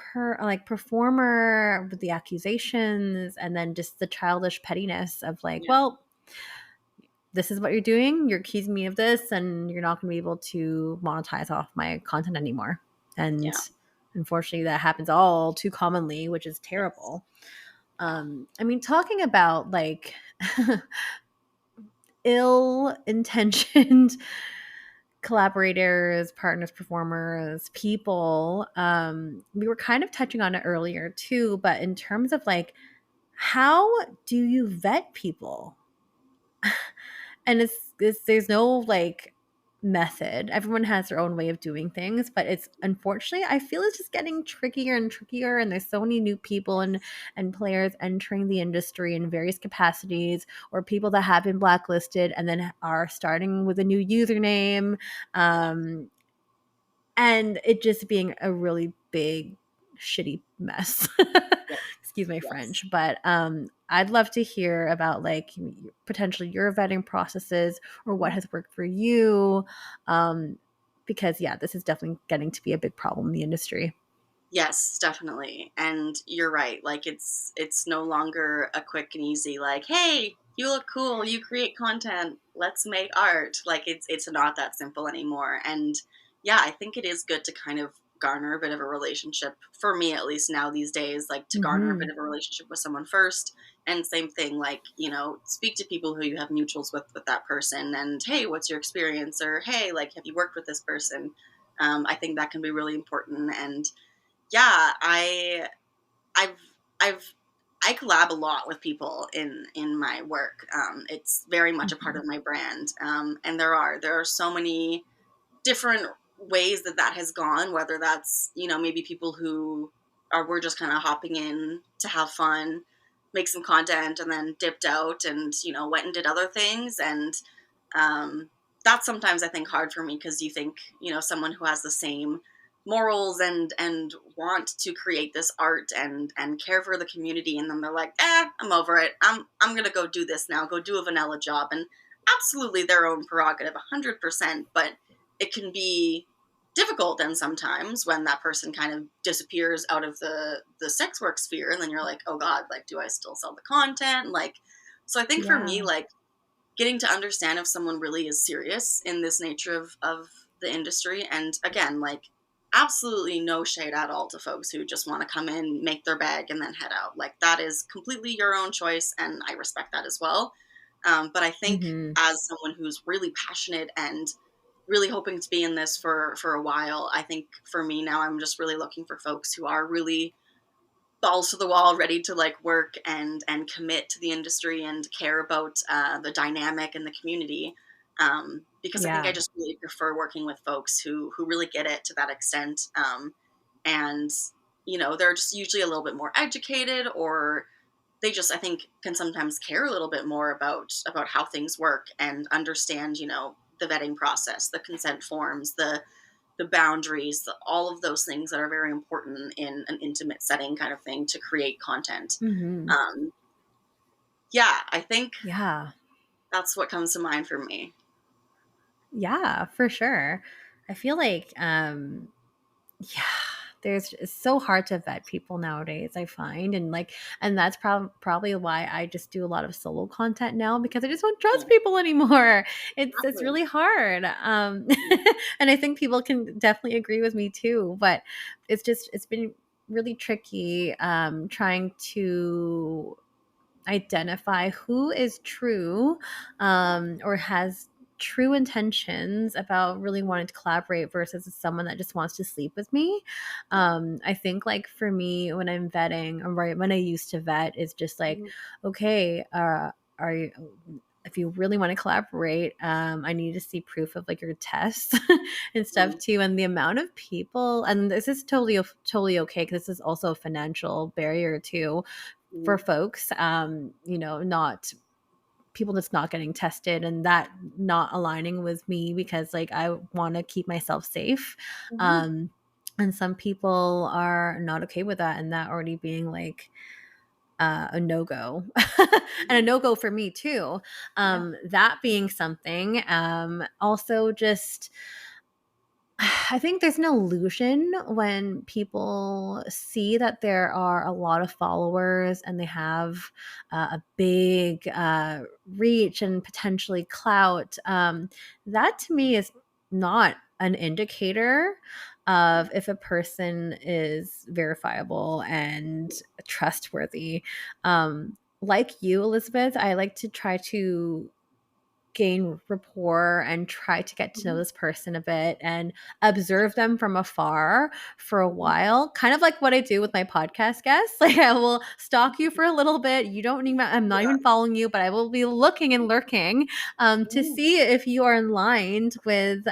performer with the accusations, and then just the childish pettiness of like, Yeah. well, this is what you're doing. You're accusing me of this, and you're not going to be able to monetize off my content anymore. Yeah. And unfortunately, that happens all too commonly, which is Yes. terrible. I mean, talking about like ill intentioned collaborators, partners, performers, people, we were kind of touching on it earlier too, but in terms of like, how do you vet people? And there's no like method. Everyone has their own way of doing things, but it's unfortunately I feel it's just getting trickier and trickier, and there's so many new people and players entering the industry in various capacities, or people that have been blacklisted and then are starting with a new username. Yeah. Um and it just being a really big shitty mess. Yes. Excuse my Yes. French, but I'd love to hear about like potentially your vetting processes or what Mhm. has worked for you, um, because yeah, this is definitely getting to be a big problem in the industry. Yes, definitely. And you're right. Like it's no longer a quick and easy like, "Hey, you look cool, you create content, let's make art." Like it's not that simple anymore. And yeah, I think it is good to kind of garner a bit of a relationship for me at least now these days, like to garner a Mm-hmm. bit of a relationship with someone first. And same thing, like, speak to people who you have mutuals with that person and, "Hey, what's your experience?" Or, "Hey, like, have you worked with this person?" I think that can be really important. And yeah, I've I've I collab a lot with people in my work. It's very much a part Mm-hmm. of my brand, and there are so many different ways that that has gone. Whether that's maybe people who are were just kind of hopping in to have fun, make some content, and then dipped out and went and did other things. And um, that's sometimes I think hard for me because you think someone who has the same morals and want to create this art and care for the community, and then they're like, I'm over it, I'm gonna go do this now, go do a vanilla job. And absolutely their own prerogative, 100%. But it can be difficult then sometimes when that person kind of disappears out of the sex work sphere, and then you're like, oh god, like, do I still sell the content? Like, so I think for me, Yeah. like, getting to understand if someone really is serious in this nature of the industry. And again, like, absolutely no shade at all to folks who just want to come in, make their bag, and then head out. Like, that is completely your own choice, and I respect that as well. But I think Mm-hmm. as someone who's really passionate and really hoping to be in this for a while, I think for me now, I'm just really looking for folks who are really balls to the wall, ready to like work and commit to the industry and care about the dynamic and the community. Because I think I Yeah. just really prefer working with folks who really get it to that extent. And they're just usually a little bit more educated, or they just, I think, can sometimes care a little bit more about how things work and understand the vetting process, the consent forms, the boundaries, all of those things that are very important in an intimate setting kind of thing to create content. Mm-hmm. Um, yeah, I think Yeah. that's what comes to mind for me. Yeah, for sure. I feel like yeah, there's it's so hard to vet people nowadays, I find, and like, and that's probably why I just do a lot of solo content now, because I just don't Yeah, trust people anymore. It's exactly. really hard. And I think people can definitely agree with me too, but it's been really tricky trying to identify who is true, or has true intentions about really wanting to collaborate versus someone that just wants to sleep with me. Yeah. I think like for me when I'm vetting, or right when I used to vet, is just like, Mhm. okay, are you, if you really want to collaborate, I need to see proof of like your tests and stuff Mhm. too, and the amount of people, and this is totally okay because this is also a financial barrier too for Mhm. folks, not people that's not getting tested, and that not aligning with me because like I want to keep myself safe. Mhm. um and some people are not okay with that, and that already being like a no-go and a Mhm. no-go for me too. Yeah. That being something, also just I think there's an illusion when people see that there are a lot of followers and they have a big reach and potentially clout. That to me is not an indicator of if a person is verifiable and trustworthy. Like you, Elizabeth, I like to try to gain rapport and try to get to know Mhm. this person a bit and observe them from afar for a Mhm. while, kind of like what I do with my podcast guests. Like I will stalk you for a little bit. You don't need I'm not Yeah. even following you, but I will be looking and lurking to Mhm. see if you are in line with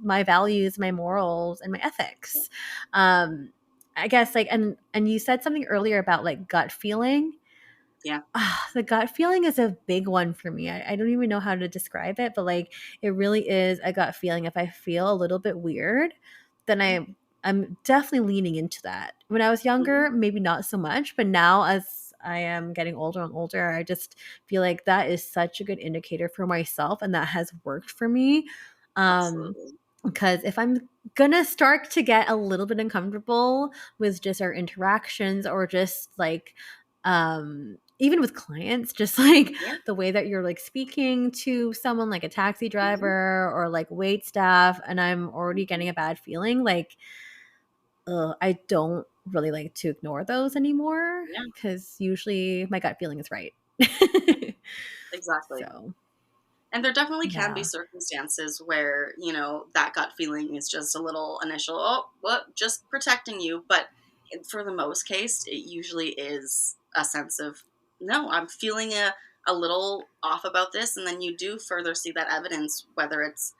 my values, my morals, and my Yeah. ethics. I guess like and you said something earlier about like gut feeling. Yeah. The gut feeling is a big one for me. I don't even know how to describe it, but like it really is a gut feeling. If I feel a little bit weird, then Mhm. I'm definitely leaning into that. When I was Mhm. younger, maybe not so much, but now as I am getting older and older, I just feel like that is such a good indicator for myself, and that has worked for me. Um, Absolutely. because if I'm gonna start to get a little bit uncomfortable with just our interactions or just like even with clients, just like Yeah. the way that you're like speaking to someone like a taxi Mhm. driver or like wait staff, and I'm already Mhm. getting a bad feeling, like I don't really like to ignore those anymore Yeah. because usually my gut feeling is right. Yeah. Exactly. So And there definitely can be yeah. circumstances where, that gut feeling is just a little initial, oh, what, just protecting you. But for the most case, it usually is a sense of, no, I'm feeling a little off about this. And then you do further see that evidence, whether it's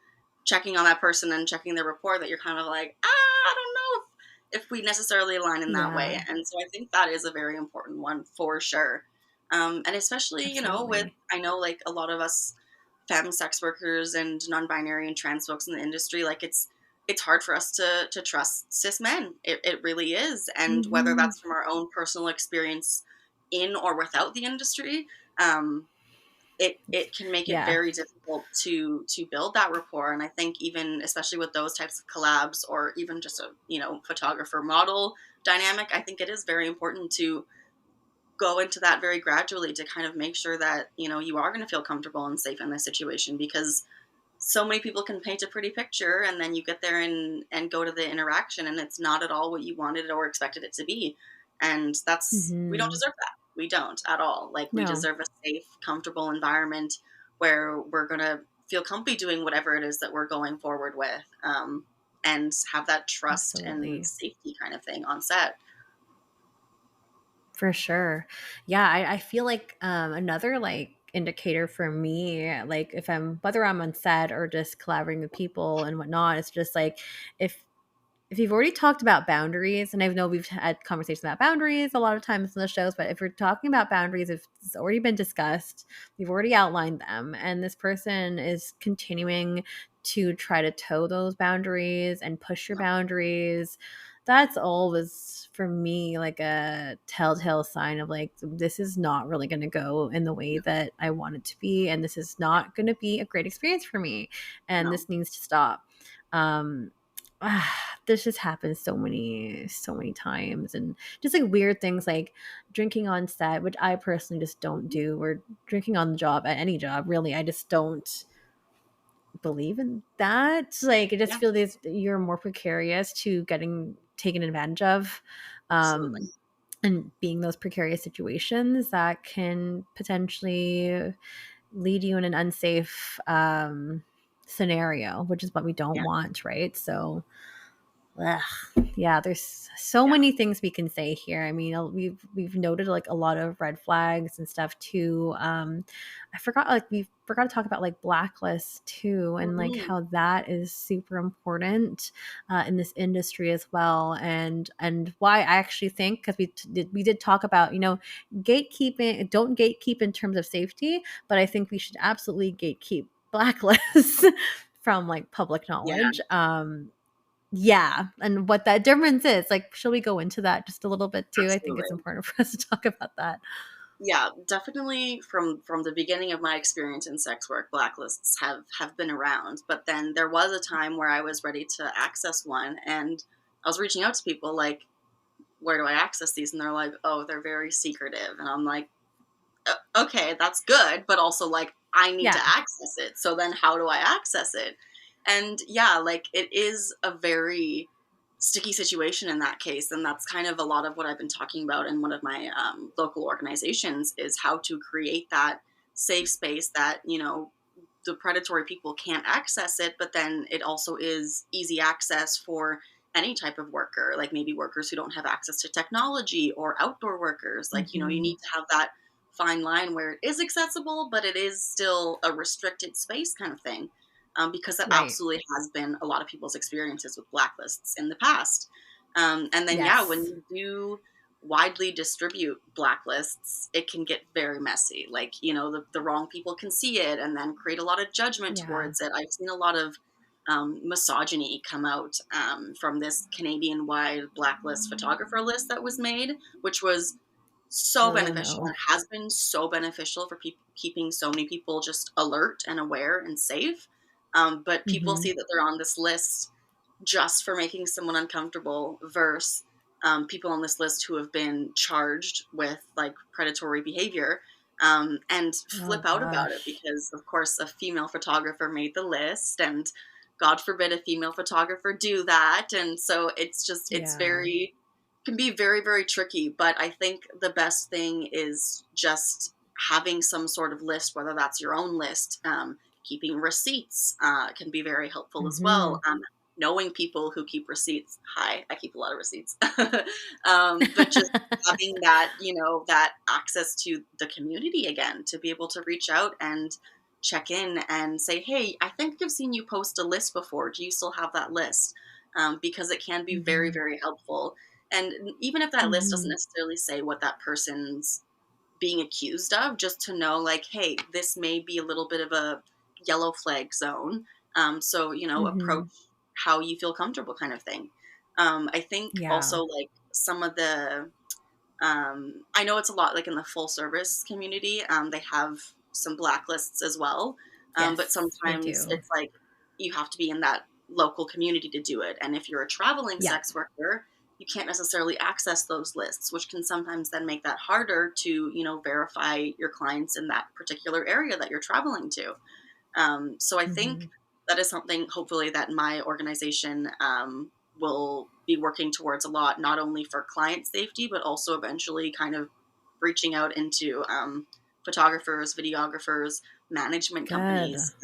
checking on that person and checking their rapport, that you're kind of like, I don't know if we necessarily align in that way. Yeah, And so I think that is a very important one for sure. And especially, with, absolutely. I know like a lot of us femme sex workers and non-binary and trans folks in the industry, like it's hard for us to trust cis men. It really is. And whether Hmm. that's from our own personal experience in or without the industry, um, it can make it Yeah. very difficult to build that rapport. And I think, even especially with those types of collabs, or even just a photographer model dynamic, I think it is very important to go into that very gradually, to kind of make sure that you are going to feel comfortable and safe in this situation, because so many people can paint a pretty picture, and then you get there and go to the interaction, and it's not at all what you wanted or expected it to be. And we don't Hmm. deserve that. We don't at all. Like, we No, deserve a safe, comfortable environment where we're going to feel comfy doing whatever it is that we're going forward with, and have that trust and absolutely. safety kind of thing on set. For sure. Yeah, I feel like another like indicator for me, like if I'm whether I'm on set or just collaborating with people and whatnot, it's just like if if you've already talked about boundaries, and I know we've had conversations about boundaries a lot of times in the shows, but if we're talking about boundaries, if it's already been discussed, we've already outlined them, and this person is continuing to try to toe those boundaries and push your Yeah. boundaries, that's always for me like a telltale sign of like this is not really going to go in the way No. that I want it to be, and this is Yeah. not going to be a great experience for me, and No. this needs to stop. um this just happens so many times, and just like weird things like drinking on set, which I personally just don't do, or drinking on the job at any job really. I just don't believe in that. Like I just Yeah. feel this you're more precarious to getting taken advantage of, Absolutely. and being those precarious situations that can potentially lead you in an unsafe scenario, which is what we don't Yeah. want, right? So ugh, yeah, there's so Yeah. many things we can say here. I mean, we've noted like a lot of red flags and stuff too. I forgot like we forgot to talk about like blacklists too, and like Mhm. how that is super important in this industry as well. And why I actually think because we did talk about gatekeeping. Don't gatekeep in terms of safety, but I think we should absolutely gatekeep blacklists from like public Yeah. knowledge. Yeah, and what that difference is. Like, shall we go into that just a little bit too? I think it's Absolutely. important for us to talk about that. Yeah, definitely. From the beginning of my experience in sex work, blacklists have been around. But then there was a time where I was ready to access one, and I was reaching out to people like, "Where do I access these?" And they're like, "Oh, they're very secretive." And I'm like, Okay, that's good, but also like I need to Yeah, access it. So then how do I access it?" And yeah, like it is a very sticky situation in that case, and that's kind of a lot of what I've been talking about in one of my local organizations, is how to create that safe space that, the predatory people can't access it, but then it also is easy access for any type of worker, like maybe workers who don't have access to technology or outdoor workers. Like, you Mhm. need to have that fine line where it is accessible, but it is still a restricted space kind of thing. Because that Right. absolutely has been a lot of people's experiences with blacklists in the past. And then, yeah, when Yes. you do widely distribute blacklists, it can get very messy. Like, the wrong people can see it and then create a lot of judgment Yeah. towards it. I've seen a lot of misogyny come out from this Canadian wide blacklist photographer list that was made, which was so Oh, beneficial no. and has been so beneficial for keeping so many people just alert and aware and safe. But people Mhm. see that they're on this list just for making someone uncomfortable versus people on this list who have been charged with like predatory behavior, and flip Oh out about it gosh. because of course a female photographer made the list, and god forbid a female photographer do that, and so it's Yeah. very can be very very tricky. But I think the best thing is just having some sort of list, whether that's your own list. Keeping receipts can be very helpful as well. Mhm. Knowing people who keep receipts. Hi, I keep a lot of receipts. But just having that, that access to the community again, to be able to reach out and check in and say, hey, I think I've seen you post a list before. Do you still have that list? Because it can be very, Mhm. very helpful. And even if that list doesn't Mhm. necessarily say what that person's being accused of, just to know like, hey, this may be a little bit of a yellow flag zone. So, approach Mhm. how you feel comfortable kind of thing. I think Yeah. also like some of the I know it's a lot like in the full service community. They have some blacklists as well. But Yes, they sometimes do. it's like you have to be in that local community to do it. And if you're a traveling Yep. sex worker, you can't necessarily access those lists, which can sometimes then make that harder to, verify your clients in that particular area that you're traveling to. So I think Mhm. that is something, hopefully, that my organization will be working towards a lot, not only for client safety, but also eventually kind of reaching out into photographers, videographers, management Good. companies,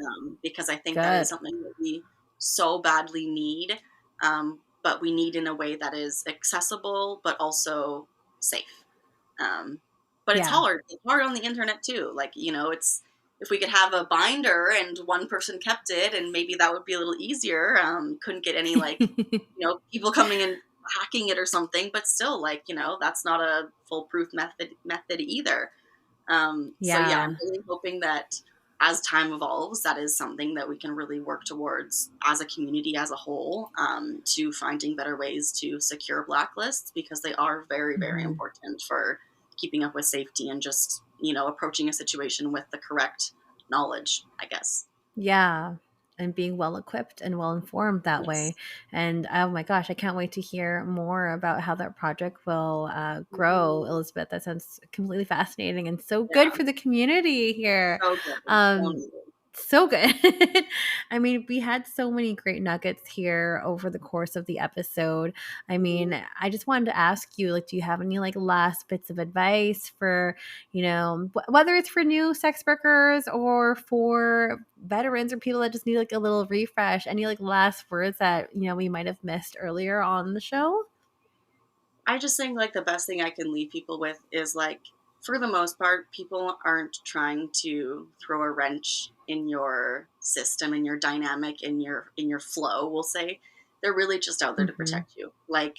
because I think that is Good. something that we so badly need, but we need in a way that is accessible, but also safe. Um, but it's Yeah. hard. It's hard on the internet too. Like, it's if we could have a binder and one person kept it, and maybe that would be a little easier. Couldn't get any like, people coming and hacking it or something, but still, like, that's not a foolproof method either. So yeah, I'm Yeah. really hoping that as time evolves, that is something that we can really work towards as a community as a whole, to finding better ways to secure blacklists because they are very, very Mhm. important for keeping up with safety and just, approaching a situation with the correct knowledge, I guess. Yeah, and being well equipped and well informed that way. Yes. And oh my gosh, I can't wait to hear more about how that project will grow, Mhm. Elizabeth. That sounds completely fascinating and so good Yeah. for the community here. So good. So Um, needed. so good. I mean, we had so many great nuggets here over the course of the episode. I mean, Mhm. I just wanted to ask you, like, do you have any like last bits of advice for, whether it's for new sex workers or for veterans or people that just need like a little refresh? Any like last words that, we might have missed earlier on the show? I just think like the best thing I can leave people with is like, for the most part, people aren't trying to throw a wrench in your system, in your dynamic, in your flow, we'll say. They're really just out there to Hmm. protect you. Like,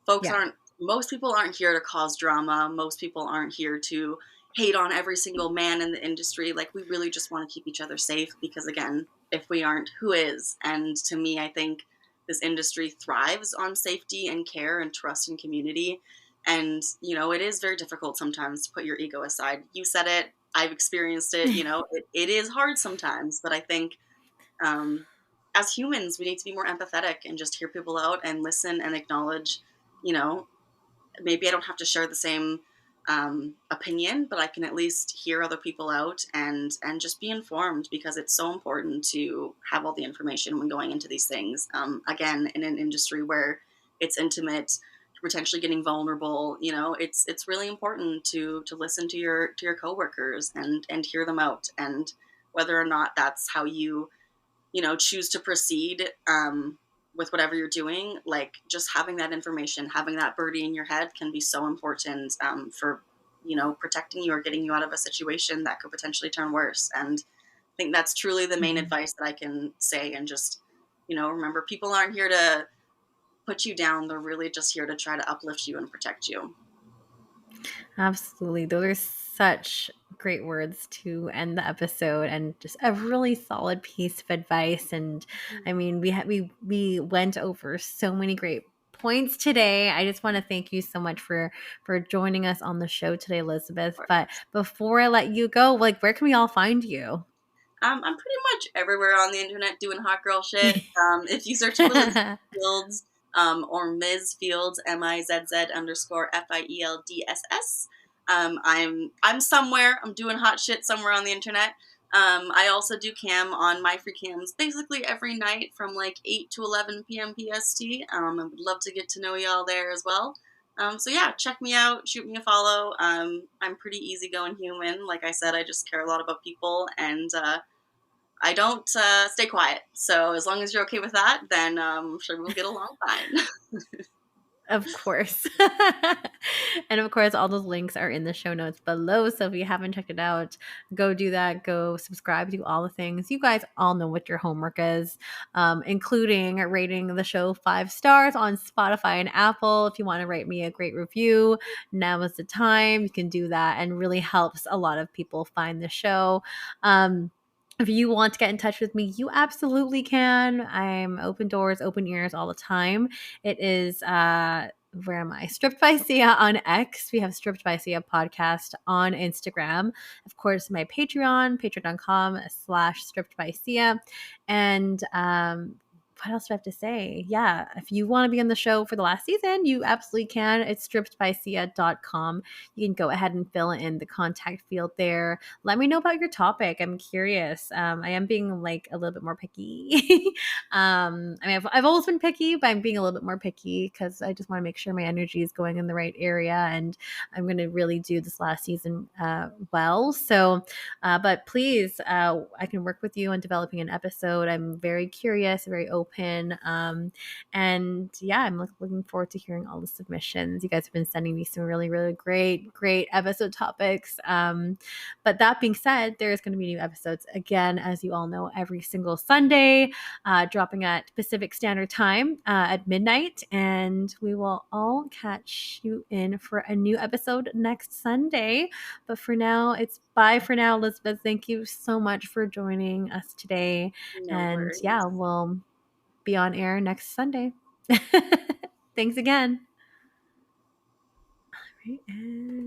folks Yeah. aren't most people aren't here to cause drama. Most people aren't here to hate on every single man in the industry. Like, we really just want to keep each other safe because again, if we aren't, who is? And to me, I think this industry thrives on safety and care and trust and community. And, it is very difficult sometimes to put your ego aside. You said it, I've experienced it, it is hard sometimes, but I think um, as humans, we need to be more empathetic and just hear people out and listen and acknowledge, you know, maybe I don't have to share the same opinion, but I can at least hear other people out and just be informed because it's so important to have all the information when going into these things. Again, in an industry where it's intimate, potentially getting vulnerable. It's really important to listen to your coworkers and hear them out, and whether or not that's how you choose to proceed with whatever you're doing. Like, just having that information, having that birdie in your head can be so important for protecting you or getting you out of a situation that could potentially turn worse. And I think that's truly the main Mhm. advice that I can say. And just remember, people aren't here to put you down. They're really just here to try to uplift you and protect you. Absolutely. Those are such great words to end the episode, and just a really solid piece of advice. And I mean, we went over so many great points today. I just want to thank you so much for joining us on the show today, Elizabeth. But before I let you go, like, where can we all find you? I'm pretty much everywhere on the internet doing hot girl shit. If you search up Elizabeth Fields or Ms. Fields, MIZZ_FIELDSS, I'm somewhere. I'm doing hot shit somewhere on the internet. I also do cam on my free cams basically every night from like 8 to 11 p.m. PST. I would love to get to know y'all there as well. So yeah, check me out, shoot me a follow. I'm pretty easygoing human. Like I said, I just care a lot about people, and I don't stay quiet. So as long as you're okay with that, then I'm sure we'll get along fine. Of course. And of course, all those links are in the show notes below. So if you haven't checked it out, go do that. Go subscribe, do all the things. You guys all know what your homework is, including rating the show 5 stars on Spotify and Apple. If you want to write me a great review, now is the time. You can do that, and really helps a lot of people find the show. If you want to get in touch with me, you absolutely can. I'm open doors, open ears all the time. It is where am I? Stripped by Sia on X. We have Stripped by Sia podcast on Instagram. Of course, my Patreon, patreon.com/stripped by Sia. And what else do I have to say? Yeah, if you want to be on the show for the last season, you absolutely can. It's strippedbysia.com. You can go ahead and fill in the contact field there. Let me know about your topic. I'm curious. I am being like a little bit more picky. I mean, I've always been picky, but I'm being a little bit more picky because I just want to make sure my energy is going in the right area, and I'm going to really do this last season well. So, but please, I can work with you on developing an episode. I'm very curious, very open. And yeah, I'm looking forward to hearing all the submissions. You guys have been sending me some really, really great episode topics. But that being said, there's going to be new episodes again, as you all know, every single Sunday, dropping at Pacific Standard Time at midnight. And we will all catch you in for a new episode next Sunday. But for now, it's bye for now, Elizabeth. Thank you so much for joining us today. No And yeah, worries. we'll be on air next Sunday. Thanks again. All right, and